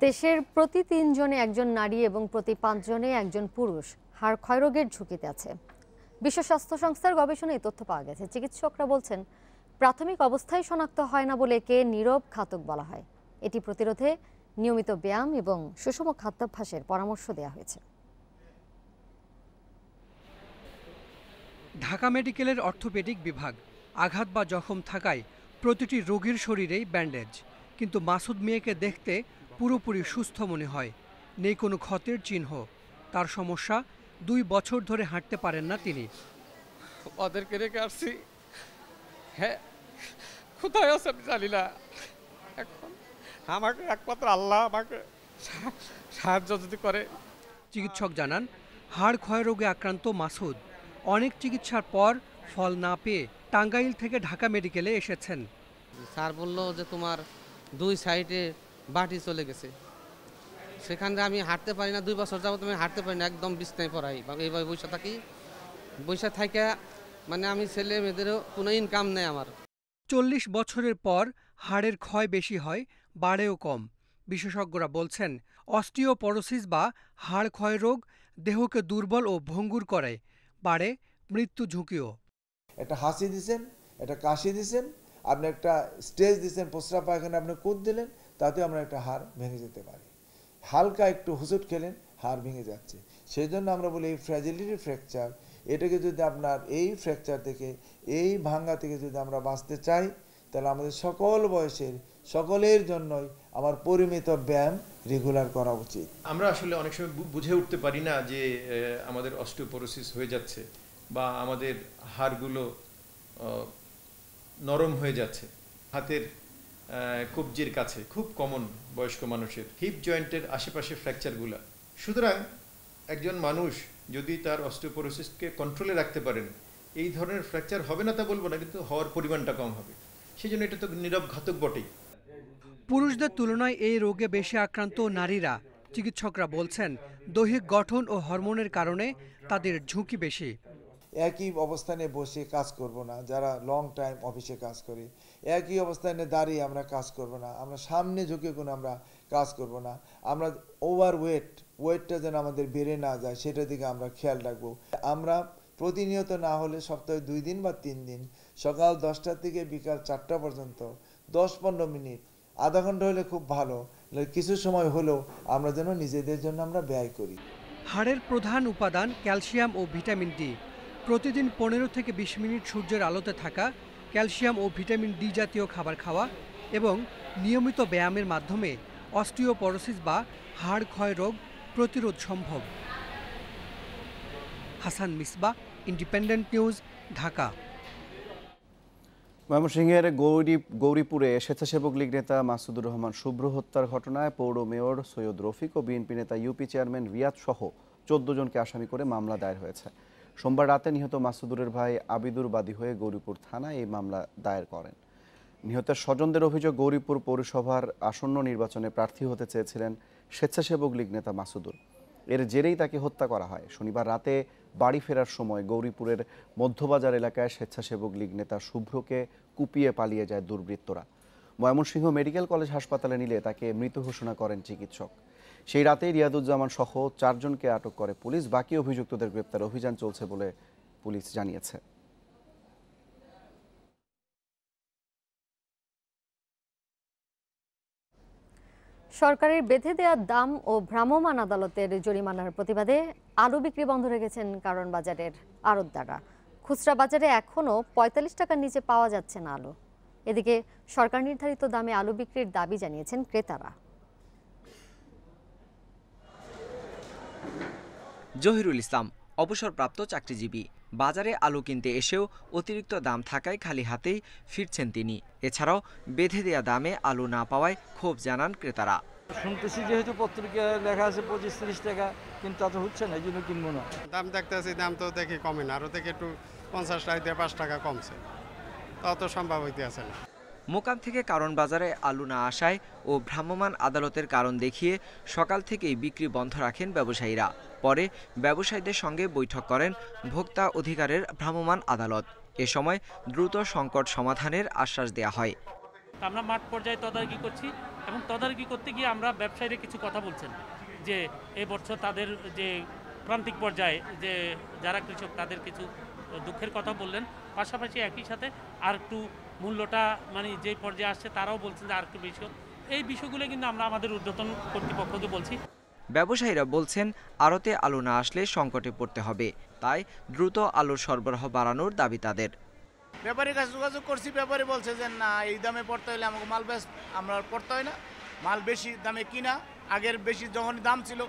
দেশের প্রতি ৩ জনে একজন নারী এবং প্রতি ৫ জনে একজন পুরুষ হাড় ক্ষয়রোগের ঝুঁকিতে আছে। বিশ্ব স্বাস্থ্য সংস্থার গবেষণায় তথ্য পাওয়া গেছে, চিকিৎসকরা বলছেন প্রাথমিক অবস্থায় শনাক্ত হয় না বলে একে নীরব ঘাতক বলা হয়। এটি প্রতিরোধে নিয়মিত ব্যায়াম এবং সুষম খাদ্যাভ্যাসের পরামর্শ দেওয়া হয়েছে। ঢাকা মেডিকেলের অর্থোপেডিক বিভাগ আঘাত বা জখম থাকায় প্রতিটি রোগীর শরীরেই ব্যান্ডেজ, কিন্তু মাসুদ মিয়াকে দেখতে পুরোপুরি সুস্থ মনে হয়, নেই কোনো ক্ষতের চিহ্ন। তার সমস্যা 2 বছর ধরে হাঁটতে পারেন না তিনি। ওদেরকে রেখে আসছি, হ্যাঁ কোথায় আছে আমি জানি না। এখন আমাকে একমাত্র আল্লাহ আমাকে সাহায্য যদি করে। চিকিৎসক জানান, হাড় ক্ষয় রোগে আক্রান্ত মাসুদ অনেক চিকিৎসার পর ফল না পেয়ে টাঙ্গাইল থেকে ঢাকা মেডিকেলে এসেছেন। স্যার বলল যে তোমার 2 সাইডে বাটি চলে গেছে, সেখানে আমি হাঁটতে পারি না। 2 বছর যাবত আমি হাঁটতে পারি না, একদম বিছনায় পড়াই বা এইভাবে বসে থাকি। বসে থাকে মানে আমি ছেলে মেয়েদেরও কোনো ইনকাম নেই আমার। 40 বছরের পর হাড়ের ক্ষয় বেশি হয়, বাড়েও কম। বিশেষজ্ঞরা বলছেন অস্টিওপরোসিস বা হাড় ক্ষয় রোগ দেহকে দুর্বল ও ভঙ্গুর করে, বাড়ে মৃত্যু ঝুঁকিও। একটা হাসি দিছেন, একটা কাশি দিছেন, আপনি একটা স্টেজ দিছেন, প্রস্রাব পায়খানা আপনি কুদ দিলেন, তাতে আমরা একটা হাড় ভেঙে যেতে পারি। হালকা একটু হুঁচট খেলেন, হাড় ভেঙে যাচ্ছে। সেই জন্য আমরা বলি এই ফ্র্যাজিলিটি ফ্র্যাকচার, এটাকে যদি আপনার এই ফ্র্যাকচার থেকে, এই ভাঙ্গা থেকে যদি আমরা বাঁচতে চাই, তাহলে আমাদের সকল বয়সের সকলের জন্যই আমার পরিমিত ব্যায়াম রেগুলার করা উচিত। আমরা আসলে অনেক সময় বুঝে উঠতে পারি না যে আমাদের অস্টিওপোরোসিস হয়ে যাচ্ছে বা আমাদের হাড়গুলো নরম হয়ে যাচ্ছে। হাতের কবজির কাছে খুব কমন বয়স্ক মানুষের হিপ জয়েন্টের আশেপাশে ফ্র্যাকচারগুলো। সুতরাং একজন মানুষ যদি তার অস্টিওপোরোসিসকে কন্ট্রোলে রাখতে পারেন, এই ধরনের ফ্র্যাকচার হবে না তা বলবো না, কিন্তু হওয়ার পরিমাণটা কম হবে। সেই জন্য এটা তো নীরব ঘাতক বটেই। পুরুষদের তুলনায় এই রোগে বেশি আক্রান্ত নারীরা। চিকিৎসকরা বলছেন দৈহিক গঠন ও হরমোনের কারণে তাদের ঝুঁকি বেশি। একই অবস্থানে বসে কাজ করব না, যারা লং টাইম অফিসে কাজ করি। একই অবস্থানে দাঁড়িয়ে আমরা কাজ করব না, আমরা সামনে ঝুঁকে কোনো আমরা কাজ করব না। আমরা ওভার ওয়েটটা যেন আমাদের বেড়ে না যায়, সেটার দিকে আমরা খেয়াল রাখবো। আমরা প্রতিনিয়ত না হলে সপ্তাহে 2 দিন বা 3 দিন সকাল 10টা থেকে বিকাল 4টা পর্যন্ত 10-15 মিনিট, আধা ঘন্টা হলে খুব ভালো, কিছু সময় হলেও আমরা যেন নিজেদের জন্য আমরা ব্যয় করি। হাড়ের প্রধান উপাদান ক্যালসিয়াম ও ভিটামিন ডি। প্রতিদিন 15 থেকে 20 মিনিট সূর্যের আলোতে থাকা, ক্যালসিয়াম ও ভিটামিন ডি জাতীয় খাবার খাওয়া এবং নিয়মিত ব্যায়ামের মাধ্যমে অস্টিওপরোসিস বা হাড় ক্ষয় রোগ প্রতিরোধ সম্ভব। Hasan Misbah, independent news, Dhaka. ময়মনসিংহের গৌরীপুরে স্বেচ্ছাসেবক লীগ নেতা মাসুদুর রহমান শুভ্র হত্যার ঘটনায় পৌর মেয়র সৈয়দ রফিক ও বিএনপি নেতা ইউপি চেয়ারম্যান রিয়াদ সহ 14 জনকে আসামি করে মামলা দায়ের হয়েছে। সোমবার রাতে নিহত মাসুদুরের ভাই আবিদুর বাদী হয়ে গৌরীপুর থানায় এই মামলা দায়ের করেন। নিহতের স্বজনদের অভিযোগ, গৌরীপুর পৌরসভার আসন্ন নির্বাচনে প্রার্থী হতে চেয়েছিলেন স্বেচ্ছাসেবক লীগ নেতা মাসুদুর। এর জেরেই তাকে হত্যা করা হয়। শনিবার রাতে বাড়ি ফেরার সময় গৌরীপুরের মধ্যবাজার এলাকায় স্বেচ্ছাসেবক লীগ নেতা শুভ্রকে কুপিয়ে পালিয়ে যায় দুর্বৃত্তরা। ময়মনসিংহ মেডিকেল কলেজ হাসপাতালে নিলে তাকে মৃত ঘোষণা করেন চিকিৎসক। সেই রাতেই রিয়াদুজ্জামান সহ 4 জনকে আটক করে পুলিশ। বাকি অভিযুক্তদের গ্রেপ্তার অভিযান চলছে বলে পুলিশ জানিয়েছে। সরকারের বেঁধে দেওয়া দাম ও ভ্রাম্যমাণ আদালতের জরিমানার প্রতিবাদে আলু বিক্রি বন্ধ রেখেছেন কারণ বাজারের আড়তদাররা। খুচরা বাজারে এখনও 45 টাকার নিচে পাওয়া যাচ্ছে না আলু। এদিকে সরকার নির্ধারিত দামে আলু বিক্রির দাবি জানিয়েছেন ক্রেতারা। জহিরুল ইসলাম অবসরপ্রাপ্ত চাকরিজীবী। বাজারে আলু কিনতে এসেও অতিরিক্ত দাম থাকায় খালি হাতেই ফিরছেন তিনি। এছাড়াও বেঁধে দেয়া দামে আলু না পাওয়ায় ক্ষোভ জানান ক্রেতারা। শুনতেছি যেহেতু পত্রিকায় লেখা আছে 25-30 টাকা, কিন্তু তা তো হচ্ছে না, এই জন্য কিনবো না। দাম দেখতেছি, দাম তো দেখি কমে না, আরও থেকে একটু 50 টাকা দিয়ে 5 টাকা কমছে, তাও তো সম্ভব হইতে আছে না। মোকাম থেকে কারণ বাজারে আলু না আসায় ও ভ্রাম্যমাণ আদালতের কারণ দেখিয়ে সকাল থেকেই বিক্রি বন্ধ রাখেন ব্যবসায়ীরা। পরে ব্যবসায়ীদের সঙ্গে বৈঠক করেন ভোক্তা অধিকারের ভ্রাম্যমাণ আদালত। এ সময় দ্রুত সংকট সমাধানের আশ্বাস দেওয়া হয়। আমরা মাঠ পর্যায়ে তদারকি করছি এবং তদারকি করতে গিয়ে আমরা ব্যবসায়ীরা কিছু কথা বলছেন যে এবছর তাদের যে প্রান্তিক পর্যায়ে যে যারা কৃষক তাদের কিছু দুঃখের কথা বললেন, পাশাপাশি একই সাথে আর একটু মূল্যটা মানে যে পর্যায়ে আসছে তারাও বলছেন যে আর একটু বেশি। এই বিষয়গুলো কিন্তু আমরা আমাদের ঊর্ধ্বতন কর্তৃপক্ষকে বলছি। ব্যবসায়ীরা বলছেন আড়তে আলু না আসলে সংকটে পড়তে হবে, তাই দ্রুত আলুর সরবরাহ বাড়ানোর দাবি তাদের। ব্যাপারীর কাছে যোগাযোগ করছি, ব্যাপারী বলছে যে না এই দামে পড়তে হলে আমাকে মাল আমরা পড়তে হয় না, মাল বেশি দামে কিনা, আগের বেশি যখন দাম ছিল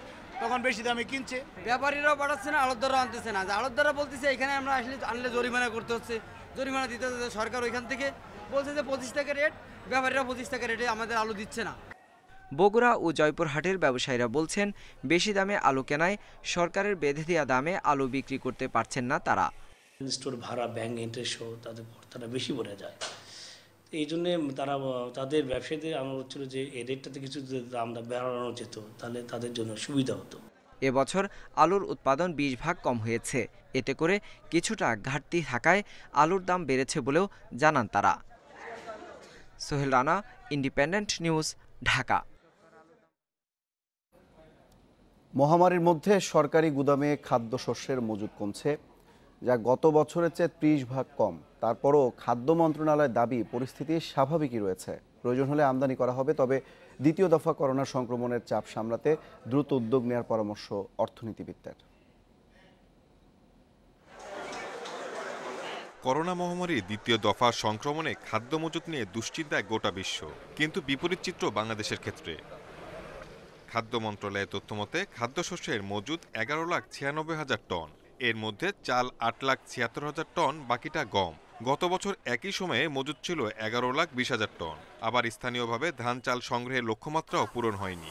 তখন বেশি দামে কিনছে। ব্যাপারীরাও পাঠাচ্ছে না, আড়তদাররাও আনতেছে না। আড়তদাররা বলতেছে এখানে আমরা আনলে জরিমানা করতে হচ্ছে, জরিমানা দিতে হচ্ছে। সরকার ওইখান থেকে বলছে যে 25 টাকা রেট, ব্যাপারীরা 25 টাকা রেটে আমাদের আলু দিচ্ছে না। বগুড়া ও জয়পুরহাটের ব্যবসায়ীরা বলছেন বেশি দামে আলু কেনায় সরকারের বেঁধে দেওয়া দামে আলু বিক্রি করতে পারছেন না তারা। স্টোর ভাড়া, ব্যাংক ইন্টারেস্ট সহ তাদের ভর্তাটা বেশি পড়ে যায়। এই জন্যে তারা তাদের ব্যবসায়ীদের আমার হচ্ছিল যে এই রেটটাতে কিছু দামটা বাড়ানো যেত, তাহলে তাদের জন্য সুবিধা হতো। এবছর আলুর উৎপাদন 20 ভাগ কম হয়েছে, এতে করে কিছুটা ঘাটতি থাকায় আলুর দাম বেড়েছে বলেও জানান তারা। Sohel Rana, independent news, Dhaka. মহামারীর মধ্যে সরকারি গুদামে খাদ্যশস্যের মজুদ কমছে, যা গত বছরের চেয়ে 30 ভাগ কম। তারপরও খাদ্য মন্ত্রণালয়ের দাবি পরিস্থিতি স্বাভাবিকই রয়েছে, প্রয়োজন হলে আমদানি করা হবে। তবে দ্বিতীয় দফা করোনা সংক্রমণের চাপ সামলাতে দ্রুত উদ্যোগ নেওয়ার পরামর্শ অর্থনীতিবিদদের। করোনা মহামারীর দ্বিতীয় দফা সংক্রমণে খাদ্য মজুত নিয়ে দুশ্চিন্তায় গোটা বিশ্ব, কিন্তু বিপরীত চিত্র বাংলাদেশের ক্ষেত্রে। খাদ্য মন্ত্রণালয়ের তথ্যমতে খাদ্যশস্যের মজুদ 11,96,000 টন, এর মধ্যে চাল 8,76,000 টন, বাকিটা গম। গত বছর একই সময়ে মজুদ ছিল 11,20,000 টন। আবার স্থানীয়ভাবে ধান চাল সংগ্রহের লক্ষ্যমাত্রাও পূরণ হয়নি।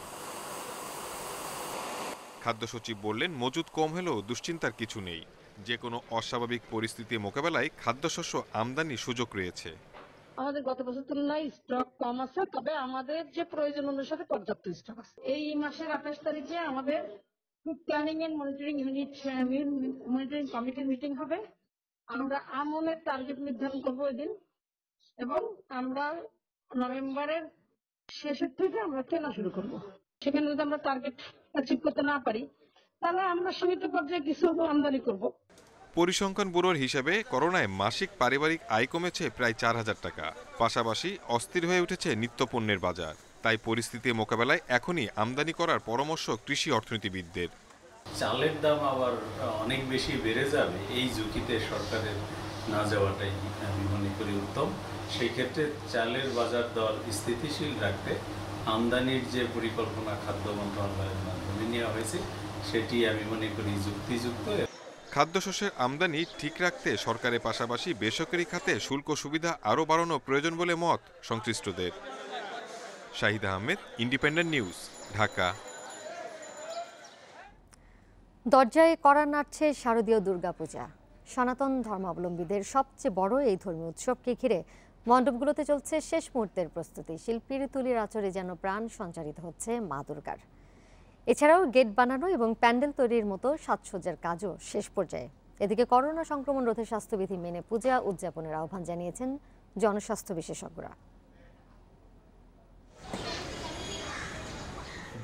খাদ্য সচিব বললেন, মজুদ কম হলেও দুশ্চিন্তার কিছু নেই, যে কোনো অস্বাভাবিক পরিস্থিতি মোকাবেলায় খাদ্যশস্য আমদানির সুযোগ রয়েছে। আমাদের গত বছর তুলনায় স্টক কম আছে, তবে আমাদের যে প্রয়োজন অনুসারে পর্যাপ্ত স্টক আছে। এই মাসের 28 তারিখে আমাদের food planning and monitoring monitoring কমিটির মিটিং হবে। আমরা আমনের টার্গেট নির্ধারণ করবো ওই দিন, এবং আমরা নভেম্বরের শেষের থেকে আমরা কেনা শুরু করব। সেখানে যদি আমরা টার্গেট অ্যাচিভ করতে না পারি, তাহলে আমরা সীমিত পর্যায়ে কিছু আমদানি করব। পরিসংখ্যান ব্যুরোর হিসাবে করোনায় মাসিক পারিবারিক আয় কমেছে প্রায় 4,000 টাকা। পাশাপাশি অস্থির হয়ে উঠেছে নিত্যপণ্যের বাজার। তাই পরিস্থিতি মোকাবেলায় এখনই আমদানি করার পরামর্শ কৃষি অর্থনীতিবিদদের। চালের দাম আবার অনেক বেশি বেড়ে যাবে, এই ঝুঁকিতে সরকারের না যাওয়াটাই আমি মনে করি উত্তম। সেই ক্ষেত্রে চালের বাজার দর স্থিতিশীল রাখতে আমদানির যে পরিকল্পনা খাদ্য মন্ত্রণালয়ের মাধ্যমে নেওয়া হয়েছে, সেটি আমি মনে করি যুক্তিযুক্ত। খাদ্যশস্যের আমদানি ঠিক রাখতে সরকারের পাশাপাশি বেসরকারি খাতে শুল্ক সুবিধা আরও বাড়ানো প্রয়োজন বলে মত সংশ্লিষ্টদের। Shahid Ahmed, independent news, Dhaka. দরজায় কড়া নাড়ছে শারদীয় দুর্গাপূজা। সনাতন ধর্মাবলম্বীদের সবচেয়ে বড় এই ধর্মীয় উৎসবকে ঘিরে মণ্ডপগুলোতে চলছে শেষ মুহূর্তের প্রস্তুতি। শিল্পীর তুলির আঁচড়ে যেন প্রাণ সঞ্চারিত হচ্ছে মা দুর্গার। এছাড়াও গেট বানানো এবং প্যান্ডেল তৈরির মতো সাজসজ্জার কাজও শেষ পর্যায়ে। এদিকে করোনা সংক্রমণ রোধে স্বাস্থ্যবিধি মেনে পূজা উদযাপনের আহ্বান জানিয়েছেন জনস্বাস্থ্য বিশেষজ্ঞরা।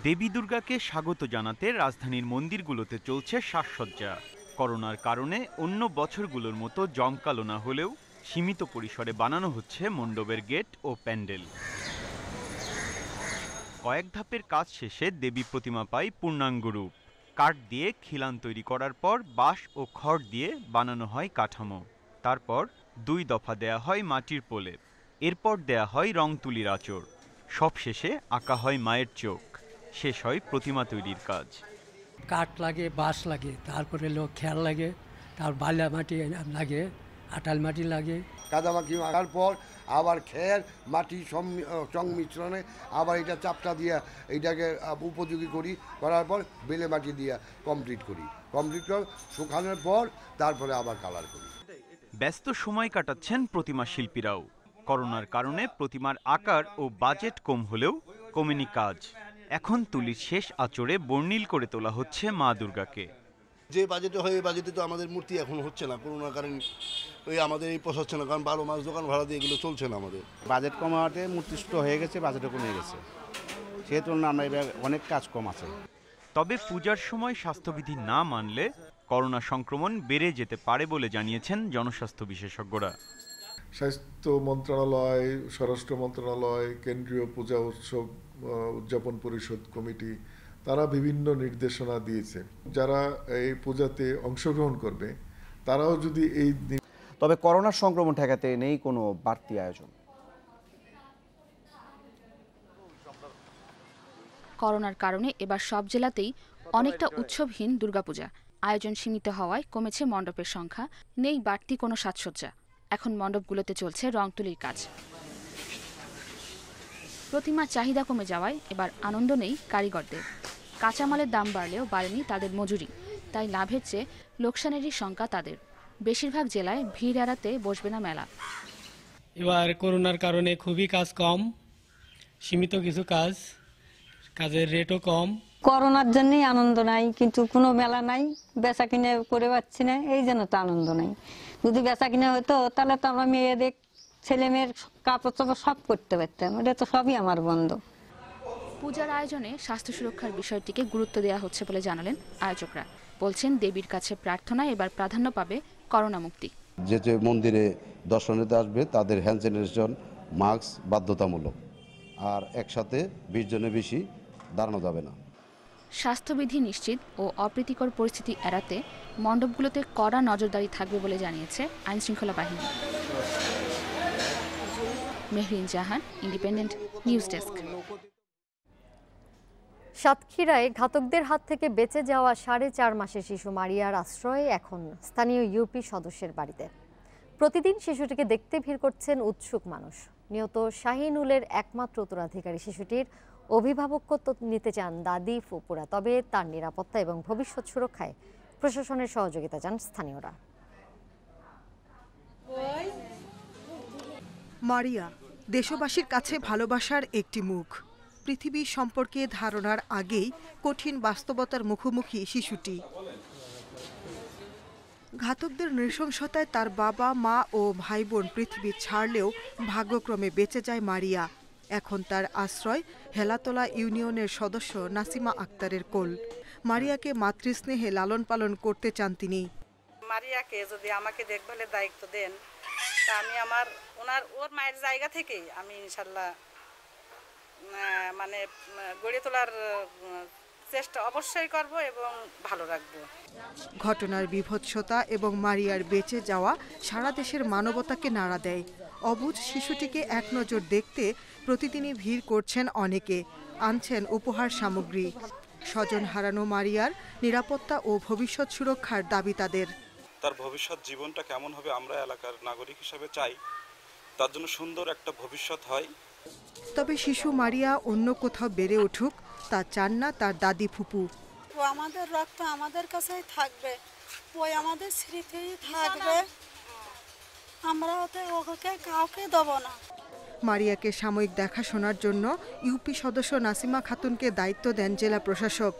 দেবী দুর্গাকে স্বাগত জানাতে রাজধানীর মন্দিরগুলোতে চলছে সাজসজ্জা। করোনার কারণে অন্য বছরগুলোর মতো জমকালো না হলেও সীমিত পরিসরে বানানো হচ্ছে মণ্ডপের গেট ও প্যান্ডেল। কয়েক ধাপের কাজ শেষে দেবী প্রতিমা পায় পূর্ণাঙ্গ রূপ। কাঠ দিয়ে খিলান তৈরি করার পর বাঁশ ও খড় দিয়ে বানানো হয় কাঠামো। তারপর 2 দফা দেয়া হয় মাটির প্রলেপ, এরপর দেয়া হয় রং তুলির আঁচড়। সবশেষে আঁকা হয় মায়ের চোখ। শেষ হয় প্রতিমা তৈরির কাজ। কাঠ লাগে, বাঁশ লাগে, তারপরে খেয়াল লাগে, তার বালা মাটি লাগে, আটাল মাটি লাগে। কাদামাটি মাখার পর আবার খের মাটি সংমিশ্রণে আবার এটা চাপটা দিয়ে এইটাকে উপযোগী করার পর বেলে মাটি দিয়ে কমপ্লিট করে শুকানোর পর তারপরে আবার কালার করি। ব্যস্ত সময় কাটাচ্ছেন প্রতিমা শিল্পীরাও। করোনার কারণে প্রতিমার আকার ও বাজেট কম হলেও কমেনি কাজ। এখন তুলির শেষ আঁচড়ে বর্ণিল করে তোলা হচ্ছে মা দুর্গাকে। যে বাজেটে হয় এই বাজেটে তো আমাদের মূর্তি এখন হচ্ছে না, করোনার কারণে ওই আমাদের এই পোষাচ্ছে না, কারণ 12 মাস দোকান ভাড়া দিয়ে এগুলো চলছে না। আমাদের বাজেট কমাতে মূর্তি ছোটো হয়ে গেছে, বাজেটও কমে গেছে, সেই তুলনায় আমরা এবার অনেক কাজ কম আছে। তবে পূজার সময় স্বাস্থ্যবিধি না মানলে করোনা সংক্রমণ বেড়ে যেতে পারে বলে জানিয়েছেন জনস্বাস্থ্য বিশেষজ্ঞরা। স্বাস্থ্য মন্ত্রণালয়, স্বরাষ্ট্র মন্ত্রণালয়, কেন্দ্রীয় পূজা উৎসব উদযাপন পরিষদ কমিটি তারা বিভিন্ন নির্দেশনা দিয়েছে। যারা এই পূজাতে অংশগ্রহণ করবে তারাও যদি এই তবে করোনা সংক্রমণ ঠেকাতে নেই কোনো বাড়তি আয়োজন। করোনার কারণে এবার সব জেলাতেই অনেকটা উৎসবহীন দুর্গাপূজা। আয়োজন সীমিত হওয়ায় কমেছে মণ্ডপের সংখ্যা, নেই বাড়তি কোনো সাজসজ্জা। এখন মণ্ডপগুলোতে চলছে রং তুলির কাজ। প্রতিমার চাহিদা কমে যাওয়ায় এবার আনন্দ নেই কারিগরদের। কাঁচামালের দাম বাড়লেও বাড়েনি তাদের মজুরি, তাই লাভের চেয়ে লোকসানেরই শঙ্কা তাদের। বেশিরভাগ জেলায় ভিড় এড়াতে বসবে না মেলা। এবার করোনার কারণে খুবই কাজ কম, সীমিত কিছু কাজ, কাজের রেটও কম। করোনার জন্যই আনন্দ নাই, কিন্তু কোনো মেলা নাই, বেচা কিনে করে পাচ্ছি না, এই জন্য তো আনন্দ নাই। যদি বেচা কিনে হতো তাহলে তো আমরা মেয়েদের ছেলে মেয়ের কাপড় চাপড় সব করতে পারতাম, এটা তো সবই আমার বন্ধ। পূজার আয়োজনে স্বাস্থ্য সুরক্ষার বিষয়টিকে গুরুত্ব দেওয়া হচ্ছে বলে জানালেন আয়োজকরা। বলছেন দেবীর কাছে প্রার্থনা এবার প্রাধান্য পাবে করোনা মুক্তি। যে মন্দিরে দর্শনীতে আসবে তাদের হ্যান্ড স্যানিটাইজেশন, মাস্ক বাধ্যতামূলক, আর একসাথে 20 জনের বেশি দাঁড়ানো যাবে না। স্বাস্থ্যবিধি নিশ্চিত ও অপ্রীতিকর পরিস্থিতি এড়াতে মণ্ডপগুলোতে কড়া নজরদারি থাকবে বলে জানিয়েছে আইনশৃঙ্খলা বাহিনী। মেহরিন জাহান, ইন্ডিপেন্ডেন্ট নিউজ ডেস্ক। সাতক্ষীরায় ঘাতকদের হাত থেকে বেঁচে যাওয়া 4.5 মাসের শিশু মারিয়ার আশ্রয় এখন স্থানীয় ইউপি সদস্যের বাড়িতে। প্রতিদিন শিশুটিকে দেখতে ভিড় করছেন উৎসুক মানুষ। নিহত শাহিনুলের একমাত্র উত্তরাধিকারী শিশুটির অভিভাবকত্ব নিতে চান দাদি ফুপুরা, তবে তার নিরাপত্তা এবং ভবিষ্যৎ সুরক্ষায় প্রশাসনের সহযোগিতা চান স্থানীয়রা। মারিয়া দেশবাসীর কাছে ভালোবাসার একটি মুখ। পৃথিবী সম্পর্কে ধারণার আগেই কঠিন বাস্তবতার মুখোমুখি শিশুটি। ঘাতকদের নৃশংসতায় তার বাবা, মা ও ভাই বোন পৃথিবী ছাড়লেও ভাগ্যক্রমে বেঁচে যায় মারিয়া। এখন তার আশ্রয় হেলাতলা ইউনিয়নের সদস্য নাসিমা আক্তারের কোল। মারিয়াকে মাতৃস্নেহে লালন পালন করতে চান তিনি। মারিয়াকে যদি আমাকে দেখভালের দায়িত্ব দেন তা আমি ওর মায়ের জায়গা থেকেই আমি ইনশাল্লাহ মানে গড়ে তোলার চেষ্টা অবশ্যই করব এবং ভালো রাখব। ঘটনার বিভৎসতা এবং মারিয়ার বেঁচে যাওয়া সারা দেশের মানবতাকে নাড়া দেয়। অবুঝ শিশুটিকে এক নজর দেখতে প্রতিদিনই ভিড় করছেন অনেকে, আনছেন উপহার সামগ্রী। স্বজন হারানো মারিয়ার নিরাপত্তা ও ভবিষ্যৎ সুরক্ষার দাবি তাদের। তার ভবিষ্যৎ জীবনটা কেমন হবে আমরা এলাকার নাগরিক হিসেবে চাই, তার জন্য সুন্দর একটা ভবিষ্যৎ হয়। তবে শিশু মারিয়া অন্য কোথাও বেড়ে উঠুক তা চান না তার দাদি ফুপু। ও আমাদের রক্ত আমাদের কাছেই থাকবে, ওই আমাদের স্মৃতিই থাকবে, আমরা ওকে কাউকে দেব না। মারিয়াকে সাময়িক দেখাশোনার জন্য ইউপি সদস্য নাসিমা খাতুনকে দায়িত্ব দেন জেলা প্রশাসক।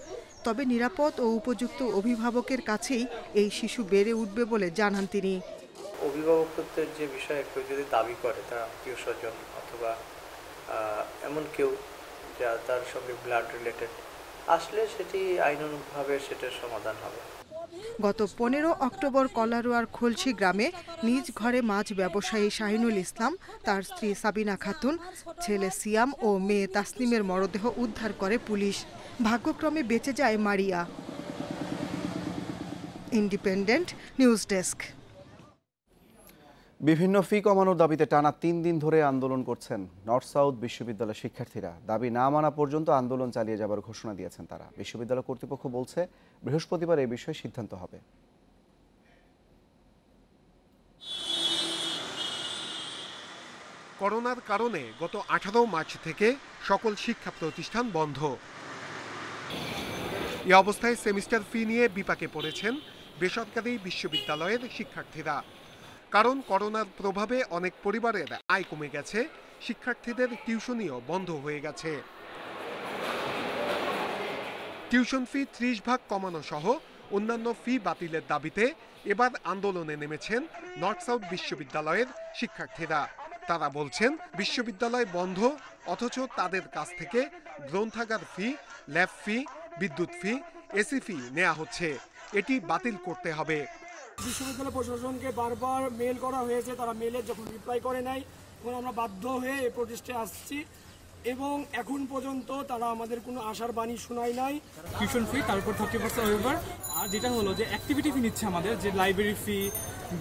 তবে নিরাপদ ও উপযুক্ত অভিভাবকের কাছেই এই শিশু বেড়ে উঠবে বলে জানান তিনি। অভিভাবকত্বের যে বিষয়ে কেউ যদি দাবি করে তার আত্মীয় স্বজন অথবা এমন কেউ যা তার সঙ্গে ব্লাড রিলেটেড আসলে সেটি আইনানুগভাবে সেটার সমাধান হবে। গত 15 অক্টোবর কলারোয়ার খোলসি গ্রামে নিজ ঘরে মাছ ব্যবসায়ী শাহিনুল ইসলাম, তার স্ত্রী সাবিনা খাতুন, ছেলে সিয়াম ও মেয়ে তাসনিমের মরদেহ উদ্ধার করে পুলিশ। ভাগ্যক্রমে বেঁচে যায় মারিয়া। Independent news desk. বিভিন্ন ফি কমানোর দাবিতে টানা 3 দিন ধরে আন্দোলন করছেন নর্থ সাউথ বিশ্ববিদ্যালয়ের শিক্ষার্থীরা। দাবি না মানা পর্যন্ত আন্দোলন চালিয়ে যাবার ঘোষণা দিয়েছেন তারা। বিশ্ববিদ্যালয় কর্তৃপক্ষ বলছে বৃহস্পতিবার এই বিষয়ে সিদ্ধান্ত হবে। করোনার কারণে গত 18 মার্চ থেকে সকল শিক্ষা প্রতিষ্ঠান বন্ধ। এই অবস্থায় সেমিস্টার ফি নিয়ে বিপাকে পড়েছেন বেসরকারি বিশ্ববিদ্যালয়ের শিক্ষার্থীরা। কারণ করোনার প্রভাবে অনেক পরিবারের আয় কমে গেছে, শিক্ষার্থীদের টিউশনিও বন্ধ হয়ে গেছে। টিউশন ফি 30% কমানো সহ অন্যান্য ফি বাতিলের দাবিতে এবার আন্দোলনে নেমেছেন নর্থ সাউথ বিশ্ববিদ্যালয়ের শিক্ষার্থীরা। তারা বলছেন বিশ্ববিদ্যালয় বন্ধ, অথচ তাদের কাছ থেকে গ্রন্থাগার ফি, ল্যাব ফি, বিদ্যুৎ ফি, এসি ফি নেওয়া হচ্ছে, এটি বাতিল করতে হবে। বিশ্ববিদ্যালয় প্রশাসনকে বারবার মেল করা হয়েছে, তারা মেলে যখন রিপ্লাই করে নাই তখন আমরা বাধ্য হয়ে এই প্রতিষ্ঠানে আসছি এবং এখন পর্যন্ত তারা আমাদের কোনো আশার বাণী শোনায় নাই। টিউশন ফি তার উপর 30% ওয়েভার, আর যেটা হলো যে অ্যাক্টিভিটি ফি নিচ্ছে আমাদের, যে লাইব্রেরি ফি,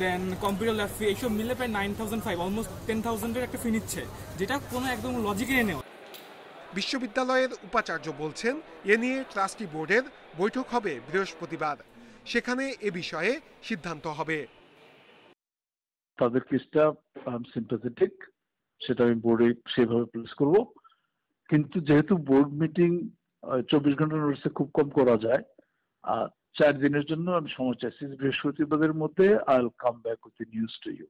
দেন কম্পিউটার ল্যাব ফি, এইসব মিলে প্রায় 9,500 অলমোস্ট 10,000-এর একটা ফি নিচ্ছে, যেটা কোনো একদম লজিকে নেওয়া। বিশ্ববিদ্যালয়ের উপাচার্য বলছেন, এ নিয়ে ট্রাস্টি বোর্ডের বৈঠক হবে বৃহস্পতিবার, সেখানে এ বিষয়ে সিদ্ধান্ত হবে। তাদের কেসটা সিম্পাথেটিক, সেটা আমি বোর্ডে সেভাবে প্লেস করব, কিন্তু যেহেতু বোর্ড মিটিং 24 ঘন্টার নোটিসে খুব কম করা যায়, 4 দিনের জন্য আমি সময় চাইছি, বৃহস্পতিবারের মধ্যে I will come back with the news to you.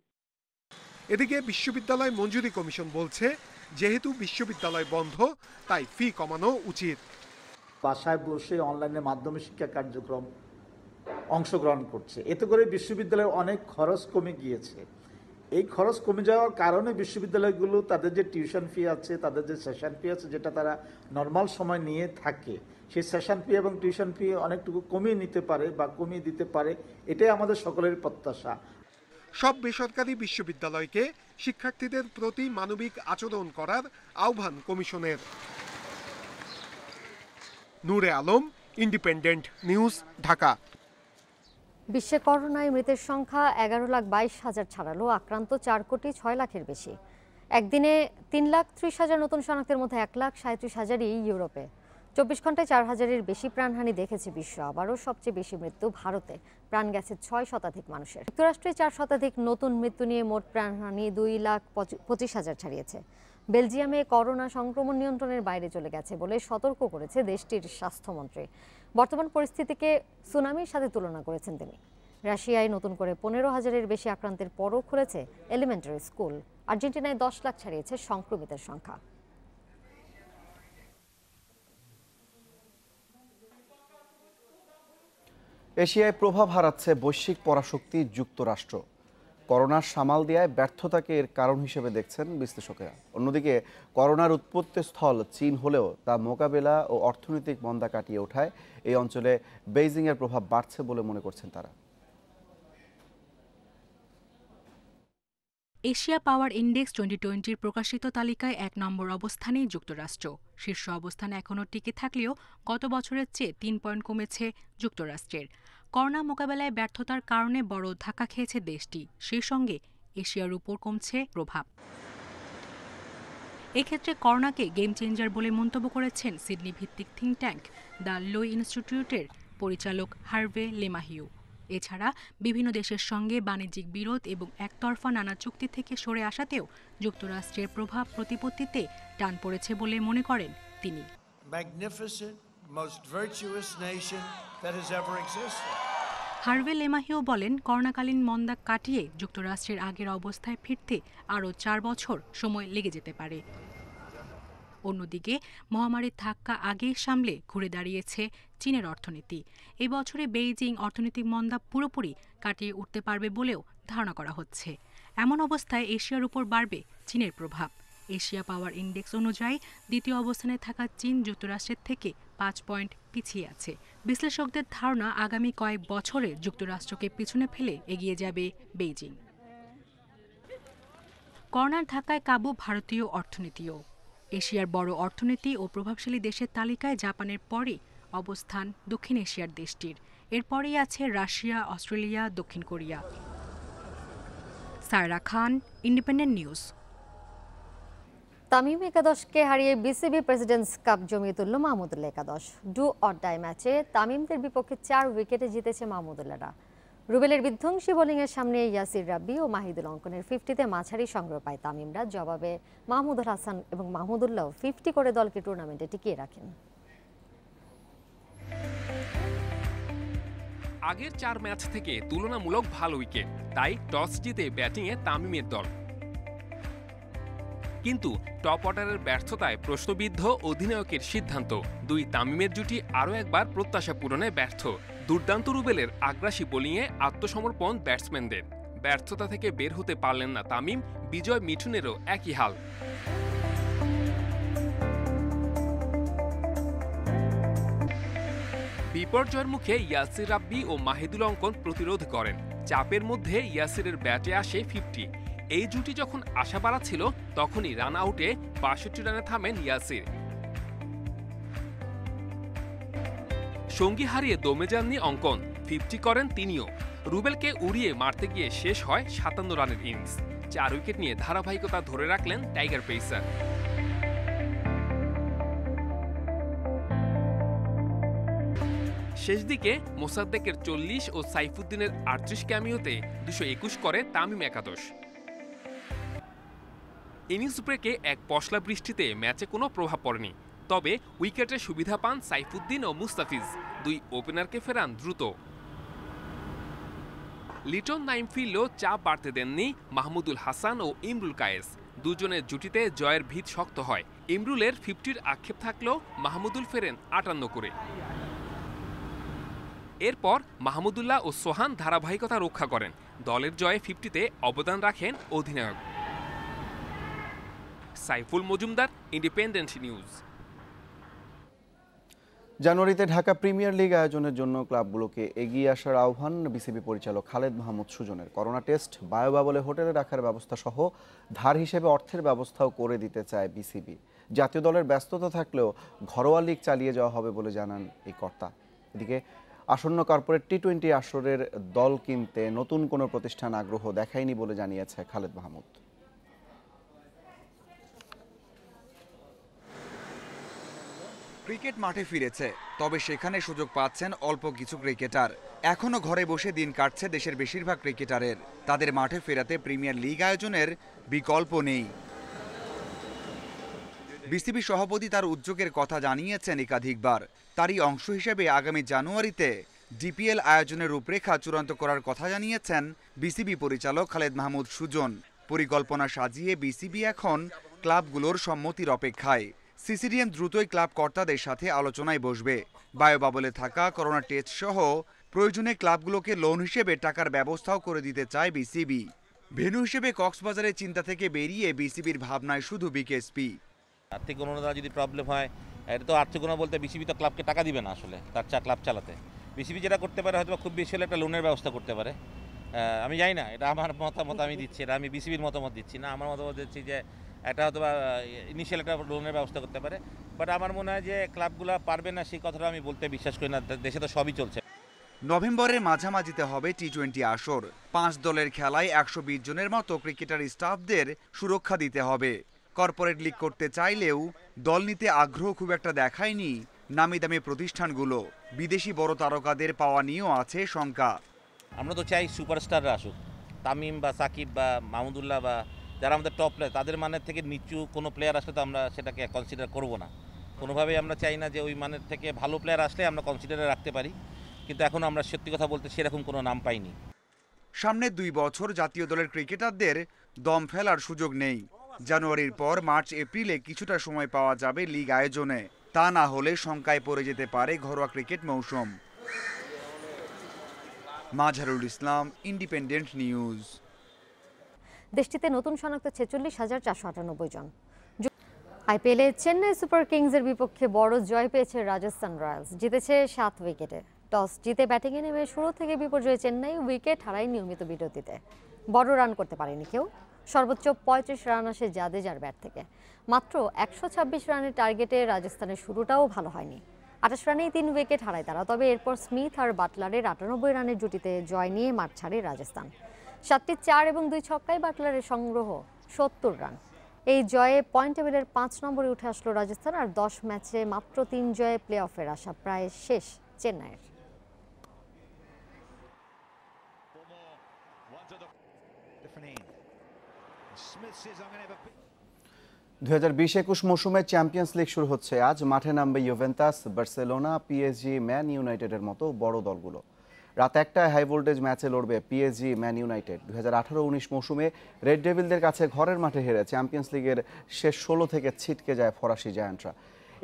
এদিকে বিশ্ববিদ্যালয় মঞ্জুরি কমিশন বলছে, যেহেতু বিশ্ববিদ্যালয় বন্ধ তাই ফি কমানো উচিত। বাসায় বসে অনলাইনের মাধ্যমে শিক্ষা কার্যক্রম অংশগ্রহণ করছে, এতে করে বিশ্ববিদ্যালয়ের অনেক খরচ কমে গিয়েছে। এই খরচ কমে যাওয়ার কারণে বিশ্ববিদ্যালয়গুলো তাদের যে টিউশন ফি আছে, তাদের যে সেশন ফি আছে, যেটা তারা নর্মাল সময় নিয়ে থাকে, সেই সেশন ফি এবং টিউশন ফি অনেকটুকু কমিয়ে নিতে পারে বা কমিয়ে দিতে পারে, এটাই আমাদের সকলের প্রত্যাশা। সব বেসরকারি বিশ্ববিদ্যালয়কে শিক্ষার্থীদের প্রতি মানবিক আচরণ করার আহ্বান কমিশনের। নূরে আলম, ইন্ডিপেন্ডেন্ট নিউজ, ঢাকা। বিশ্বে করোনায় মৃতের সংখ্যা 11,22,000 ছাড়ালো, আক্রান্ত 4,06,00,000-এর বেশি। একদিনে 3,30,000 নতুন শনাক্তের মধ্যে 1,37,000-ই ইউরোপে। 24 ঘন্টায় 4,000-এর বেশি প্রাণহানি দেখেছে বিশ্ব। আবারও সবচেয়ে বেশি মৃত্যু ভারতে, প্রাণ গেছে 6 শতাধিক মানুষের। যুক্তরাষ্ট্রে 4 শতাধিক নতুন মৃত্যু নিয়ে মোট প্রাণহানি 2,25,000 ছাড়িয়েছে। বেলজিয়ামে করোনা সংক্রমণ নিয়ন্ত্রণের বাইরে চলে গেছে বলে সতর্ক করেছে দেশটির স্বাস্থ্যমন্ত্রী। বর্তমান পরিস্থিতিকে সুনামির সাথে তুলনা করেছেন তিনি। রাশিয়ায় নতুন করে 15,000-এর বেশি আক্রান্তের পরও খুলেছে এলিমেন্টারি স্কুল। আর্জেন্টিনায় 10 লাখ ছাড়িয়েছে সংক্রমিতের সংখ্যা। এশিয়ায় প্রভাব হারাচ্ছে বৈশ্বিক পরাশক্তি যুক্তরাষ্ট্র। করোনার সামাল দেওয়ায় ব্যর্থতাকে এর কারণ হিসেবে দেখছেন বিশ্লেষকেরা। অন্যদিকে করোনার উৎপত্তিস্থল চীন হলেও তা মোকাবেলা ও অর্থনৈতিক মন্দা কাটিয়ে ওঠায় এই অঞ্চলে বেইজিংয়ের প্রভাব বাড়ছে বলে মনে করছেন তারা। এশিয়া পাওয়ার ইন্ডেক্স 2020-র প্রকাশিত তালিকায় 1 নম্বর অবস্থানেই যুক্তরাষ্ট্র। শীর্ষ অবস্থানে এখনও টিকে থাকলেও গত বছরের চেয়ে 3 পয়েন্ট কমেছে যুক্তরাষ্ট্রের। করোনা মোকাবেলায় ব্যর্থতার কারণে বড় ধাক্কা খেয়েছে দেশটি, সেই সঙ্গে এশিয়ার উপর কমছে প্রভাব। এক্ষেত্রে করোনাকে গেম চেঞ্জার বলে মন্তব্য করেছেন সিডনি ভিত্তিক থিঙ্ক ট্যাঙ্ক দ্য লো ইনস্টিটিউটের পরিচালক হার্ভে লেমাহিউ। এছাড়া বিভিন্ন দেশের সঙ্গে বাণিজ্যিক বিরোধ এবং একতরফা নানা চুক্তি থেকে সরে আসাতেও যুক্তরাষ্ট্রের প্রভাব প্রতিপত্তিতে টান পড়েছে বলে মনে করেন তিনি। হার্ভে লেমাহিউ বলেন, করোনাকালীন মন্দা কাটিয়ে যুক্তরাষ্ট্রের আগের অবস্থায় ফিরতে আরও 4 বছর সময় লেগে যেতে পারে। অন্যদিকে মহামারীর ধাক্কা আগেই সামলে ঘুরে দাঁড়িয়েছে চীনের অর্থনীতি। এই বছরে বেইজিং অর্থনৈতিক মন্দা পুরোপুরি কাটিয়ে উঠতে পারবে বলেও ধারণা করা হচ্ছে। এমন অবস্থায় এশিয়ার উপর বাড়বে চীনের প্রভাব। এশিয়া পাওয়ার ইন্ডেক্স অনুযায়ী দ্বিতীয় অবস্থানে থাকা চীন যুক্তরাষ্ট্রের থেকে 5 পয়েন্ট পিছিয়ে আছে। বিশ্লেষকদের ধারণা, আগামী কয়েক বছরে যুক্তরাষ্ট্রকে পিছনে ফেলে এগিয়ে যাবে বেইজিং। করোনার ধাক্কায় কাবু ভারতীয় অর্থনীতিও। এশিয়ার বড় অর্থনীতি ও প্রভাবশালী দেশের তালিকায় জাপানের পরে অবস্থান দক্ষিণ এশিয়ার দেশটির। এরপরেই আছে রাশিয়া, অস্ট্রেলিয়া, দক্ষিণ কোরিয়া। সায়রা খান, ইন্ডিপেন্ডেন্ট নিউজ। তামিম একাদশকে হারিয়ে বিসিবি প্রেসিডেন্টস কাপ জমিয়ে তুলল মাহমুদুল্লাহ একাদশ। ডু অর ডাই ম্যাচে তামিমদের বিপক্ষে 4 উইকেটে জিতেছে মাহমুদুল্লাহরা। রুবেলের বিধ্বংসী বোলিংয়ের সামনে ইয়াসির রাব্বি ও মাহিদুল অঙ্কনের 50-তে মাঝারি সংগ্রহ পায় তামিমরা। জবাবে মাহমুদুল হাসান এবং মাহমুদুল্লাহ 50 করে দলকে টুর্নামেন্টে টিকিয়ে রাখেন। আগের 4 ম্যাচ থেকে তুলনামূলক ভালো উইকেট, তাই টস জিতে ব্যাটিংয়ে তামিমের দল। কিন্তু টপ অর্ডারের ব্যর্থতায় প্রশ্নবিদ্ধ অধিনায়কের সিদ্ধান্ত। 2 তামিমের জুটি আরও একবার প্রত্যাশা পূরণে ব্যর্থ। দুর্দান্ত রুবেলের আগ্রাসী বোলিংয়ে আত্মসমর্পণ ব্যাটসম্যানদের। ব্যর্থতা থেকে বের হতে পারলেন না তামিম, বিজয় মিঠুনেরও একই হাল। বিপর্যয়ের মুখে ইয়াসির রাব্বি ও মাহিদুল অঙ্কন প্রতিরোধ করেন। চাপের মধ্যে ইয়াসিরের ব্যাটে আসে 50। এই জুটি যখন আশা বাড়াচ্ছিল তখনই রান আউটে ৬২ রানে থামেন ইয়াসির। সঙ্গী হারিয়ে দমে যাননি অঙ্কন, 50 করেন তিনিও। রুবেলকে উড়িয়ে মারতে গিয়ে শেষ হয় ৫৭ রানের ইনিংস। ৪ উইকেট নিয়ে ধারাবাহিকতা ধরে রাখলেন টাইগার পেসার। শেষ দিকে মোসাদ্দেকের ৪০ ও সাইফুদ্দিনের ৩৮ ক্যামিওতে ২২১ করে তামিম একাদশ। ইনিংস ব্রেকে এক পশলা বৃষ্টিতে ম্যাচে কোনো প্রভাব পড়েনি, তবে উইকেটের সুবিধা পান সাইফুদ্দিন ও মুস্তাফিজ। দুই ওপেনারকে ফেরান দ্রুত। লিটন নাইম ফিরলেও চাপ বাড়তে দেননি মাহমুদুল হাসান ও ইমরুল কায়েস। দুজনের জুটিতে জয়ের ভিত শক্ত হয়। ইমরুলের 50-র আক্ষেপ থাকলেও মাহমুদুল ফেরেন ৫৮ করে। এরপর মাহমুদুল্লাহ ও সোহান ধারাবাহিকতা রক্ষা করেন। দলের জয়ে 50-তে অবদান রাখেন অধিনায়ক। Saiful Majumdar, independent news. জানুয়ারিতে ঢাকা প্রিমিয়ার লিগ আয়োজনের জন্য ক্লাবগুলোকে এগিয়ে আসার আহ্বান বিসিবি পরিচালক খালেদ মাহমুদ সুজনের। করোনা টেস্ট, বায়োবাবলে হোটেলে রাখার ব্যবস্থা সহ ধার হিসেবে অর্থের ব্যবস্থাও করে দিতে চায় বিসিবি। জাতীয় দলের ব্যস্ততা থাকলেও ঘরোয়া লিগ চালিয়ে যাওয়া হবে বলে জানান এই কর্তা। এদিকে আসন্ন কর্পোরেট টি-20 আসরের দল কিনতে নতুন কোনো প্রতিষ্ঠান আগ্রহ দেখায়নি বলে জানিয়েছে খালেদ মাহমুদ। ক্রিকেট মাঠে ফিরেছে, তবে সেখানে সুযোগ পাচ্ছেন অল্প কিছু ক্রিকেটার। এখনও ঘরে বসে দিন কাটছে দেশের বেশিরভাগ ক্রিকেটারের। তাদের মাঠে ফেরাতে প্রিমিয়ার লিগ আয়োজনের বিকল্প নেই। বিসিবি সভাপতি তার উদ্যোগের কথা জানিয়েছেন একাধিকবার। তারই অংশ হিসেবে আগামী জানুয়ারিতে ডিপিএল আয়োজনের রূপরেখা চূড়ান্ত করার কথা জানিয়েছেন বিসিবি পরিচালক খালেদ মাহমুদ সুজন। পরিকল্পনা সাজিয়ে বিসিবি এখন ক্লাবগুলোর সম্মতির অপেক্ষায়। সিসিডিএম দ্রুতই ক্লাব কর্তাদের সাথে আলোচনায় বসবে। বায়োবাবলে থাকা করোনা টেস্ট সহ প্রয়োজনে ক্লাবগুলোকে লোন হিসেবে টাকার ব্যবস্থাও করে দিতে চায় বিসিবি। ভেন্যু হিসেবে কক্সবাজারের চিন্তা থেকে বেরিয়ে বিসিবির ভাবনায় শুধু বিকেএসপি। আর্থিক অনুদান যদি প্রবলেম হয়, এটা তো আর্থিক অনুদান বলতে বিসিবি তো ক্লাবকে টাকা দিবে না, আসলে তার ক্লাব চালাতে। বিসিবি যেটা করতে পারে হয়তো খুব বেশি হলে একটা লোনের ব্যবস্থা করতে পারে। আমি জানি না, এটা আমার মতামত আমি দিচ্ছি, এটা আমি বিসিবির মতামত দিচ্ছি না। আমার মতামত দিচ্ছি যে এটা হয়তো বা ইনিশিয়াল একটা লোনের ব্যবস্থা করতে পারে। বাট আমার মনে হয় যে ক্লাবগুলো পারবে না সেই কথাটা আমি বলতে বিশ্বাস করি না। দেশে তো সবই চলছে। নভেম্বরের মাঝামাঝিতে হবে টি-20 আসর। 5 দলের খেলায় 120 জনের মতো ক্রিকেটার স্টাফদের সুরক্ষা দিতে হবে। কর্পোরেট লিগ করতে চাইলেও দল নিতে আগ্রহ খুব একটা দেখায়নি নামি দামি প্রতিষ্ঠানগুলো। বিদেশি বড় তারকাদের পাওয়া নিয়েও আছে শঙ্কা। আমরা তো চাই সুপারস্টাররা আসুক, তামিম বা সাকিব বা মাহমুদুল্লাহ বা যারা আমাদের টপ প্লেয়ার, তাদের মানের থেকে নিচু কোনো প্লেয়ার আসলে তো আমরা সেটাকে কনসিডার করব না। কোনোভাবেই আমরা চাই না যে ওই মানের থেকে ভালো প্লেয়ার আসলে আমরা কনসিডারে রাখতে পারি, কিন্তু এখন আমরা সত্যি কথা বলতে সেরকম কোনো নাম পাইনি। সামনের 2 বছর জাতীয় দলের ক্রিকেটারদের দম ফেলার সুযোগ নেই। জানুয়ারির পর মার্চ এপ্রিলে কিছুটা সময় পাওয়া যাবে লিগ আয়োজনে। তা না হলে শঙ্কায় পড়ে যেতে পারে ঘরোয়া ক্রিকেট মৌসুম। Mazharul Islam, independent news. দেশটিতে নতুন শনাক্ত ৪৬,৪৯৮ জন। আইপিএলে চেন্নাই সুপার কিংসের বিপক্ষে বড় জয় পেয়েছে রাজস্থান রয়্যালস। জিতেছে 7 উইকেটে। টস জিতে ব্যাটিংয়ে নেমে শুরু থেকে বিপর্যয়ে চেন্নাই উইকেট হারায় নিয়মিত বিরতিতে। বড় রান করতে পারেনি কেউ। সর্বোচ্চ ৩৫ রান আসে জাদেজার ব্যাট থেকে। মাত্র ১২৬ রানের টার্গেটে রাজস্থানের শুরুটাও ভালো হয়নি। ২৮ রানেই 3 উইকেট হারায় তারা। তবে এরপর স্মিথ আর বাটলারের ৯৮ রানের জুটিতে জয় নিয়ে মাঠ ছাড়ে রাজস্থান। 7টি 4 এবং 2 ছক্কায় বাটলারের সংগ্রহ ৭০ রান। এই জয়ে পয়েন্ট টেবিলের 5 নম্বরে উঠে আসলো রাজস্থান। আর 10 ম্যাচে মাত্র 3 জয়ে প্লে অফের আশা প্রায় শেষ চেন্নাইয়ের। 2020-21 মৌসুমে চ্যাম্পিয়ন্স লিগ শুরু হচ্ছে আজ। মাঠে নামবে ইউভেন্টাস, বার্সেলোনা, পিএসজি, ম্যান ইউনাইটেডের মতো বড় দলগুলো। রাত 1টায় হাই ভোল্টেজ ম্যাচে লড়বে পিএসজি ম্যান ইউনাইটেড। 2018-19 মৌসুমে রেড ডেভিলদের কাছে ঘরের মাঠে হেরে চ্যাম্পিয়ন্স লিগের শেষ 16 থেকে ছিটকে যায় ফরাসি জায়ান্টরা।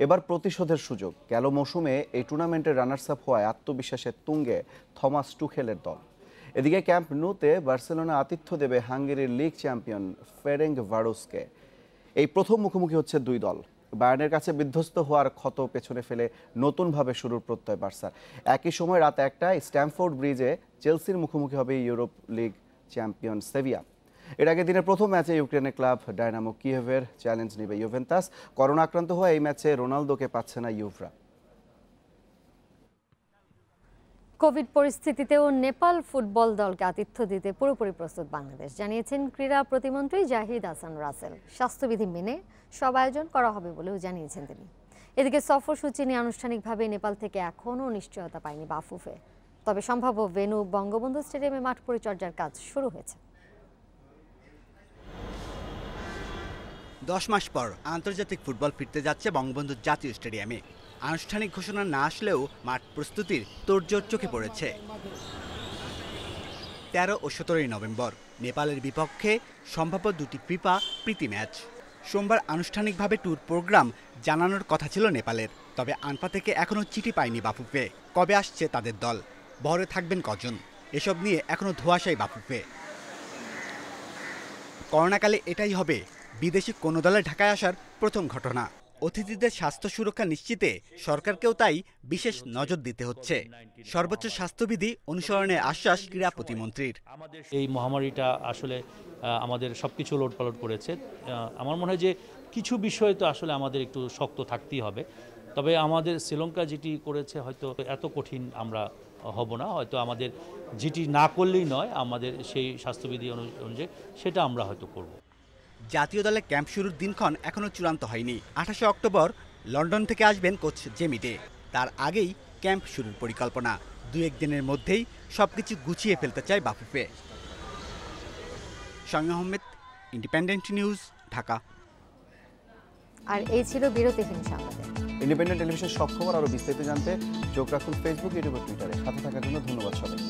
এবার প্রতিশোধের সুযোগ। গেল মৌসুমে এই টুর্নামেন্টের রানার্স আপ হওয়ায় আত্মবিশ্বাসের তুঙ্গে থমাস টুখেলের দল। এদিকে ক্যাম্প নুতে বার্সেলোনা আতিথ্য দেবে হাঙ্গেরির লিগ চ্যাম্পিয়ন ফেরেঙ্গভারোসকে। এই প্রথম মুখোমুখি হচ্ছে 2 দল। বায়ার্নের কাছে বিধ্বস্ত হওয়ার ক্ষত পেছনে ফেলে নতুনভাবে শুরুর প্রত্যয় বার্সার। একই সময় রাত 1টায় স্ট্যামফোর্ড ব্রিজে চেলসির মুখোমুখি হবে ইউরোপ লিগ চ্যাম্পিয়ন সেভিয়া। এর আগে দিনের প্রথম ম্যাচে ইউক্রেনের ক্লাব ডায়নামো কিয়েভের চ্যালেঞ্জ নেবে ইউভেন্টাস। করোনা আক্রান্ত হওয়া এই ম্যাচে রোনালদোকে পাচ্ছে না ইউভরা। কোভিড পরিস্থিতিতেও নেপাল ফুটবল দলকে আতিথ্য দিতে পুরোপুরি প্রস্তুত বাংলাদেশ, জানিয়েছেন ক্রীড়া প্রতিমন্ত্রী জাহিদ হাসান রাসেল। স্বাস্থ্যবিধি মেনে সব আয়োজন করা হবে বলেও জানিয়েছেন তিনি। এদিকে সফরসূচি নিয়ে আনুষ্ঠানিকভাবে নেপাল থেকে এখনও নিশ্চয়তা পায়নি বাফুফে। তবে সম্ভাব্য ভেন্যু বঙ্গবন্ধু স্টেডিয়ামে মাঠ পরিচর্যার কাজ শুরু হয়েছে। 10 মাস পর আন্তর্জাতিক ফুটবল ফিরতে যাচ্ছে বঙ্গবন্ধু জাতীয় স্টেডিয়ামে। আনুষ্ঠানিক ঘোষণা না আসলেও মাঠ প্রস্তুতির তোড়জোড় চোখে পড়েছে। 13 ও 17 নভেম্বর নেপালের বিপক্ষে সম্ভাব্য দুটি ফিফা প্রীতি ম্যাচ। সোমবার আনুষ্ঠানিকভাবে ট্যুর প্রোগ্রাম জানানোর কথা ছিল নেপালের, তবে আনফা থেকে এখনও চিঠি পায়নি বাফুফে। কবে আসছে তাদের দল, বহরে থাকবেন কজন, এসব নিয়ে এখনও ধোঁয়াশাই বাফুফে। করোনাকালে এটাই হবে বিদেশি কোনো দলের ঢাকায় আসার প্রথম ঘটনা। অতিথিদের স্বাস্থ্য সুরক্ষা নিশ্চিতে সরকারকেও তাই বিশেষ নজর দিতে হচ্ছে। সর্বোচ্চ স্বাস্থ্যবিধি অনুসরণের আশ্বাস ক্রীড়া প্রতিমন্ত্রীর। এই মহামারীটা আসলে আমাদের সবকিছু লোটপালট করেছে। আমার মনে হয় যে কিছু বিষয়ে তো আসলে আমাদের একটু শক্ত থাকতেই হবে। তবে আমাদের শ্রীলঙ্কা যেটি করেছে হয়তো এত কঠিন আমরা হব না, হয়তো আমাদের যেটি না করলেই নয়, আমাদের সেই স্বাস্থ্যবিধি অনুযায়ী সেটা আমরা হয়তো করব। জাতীয় দলে ক্যাম্প শুরুর দিনক্ষণ এখনও চূড়ান্ত হয়নি। 28 অক্টোবর লন্ডন থেকে আসবেন কোচ জেমি ডে। তার আগেই ক্যাম্প শুরুর পরিকল্পনা। 2-1 দিনের মধ্যেই সবকিছু গুছিয়ে ফেলতে চায় বাফুফে। Shamim Ahmed, independent news, Dhaka. আর এই ছিল বিরতিহীন সংবাদ। ইন্ডিপেন্ডেন্ট টেলিভিশন সব খবর আরও বিস্তারিত জানতে চোখ রাখুন ফেসবুক, ইউটিউব ও টুইটারে। সাথে থাকার জন্য ধন্যবাদ সবাইকে।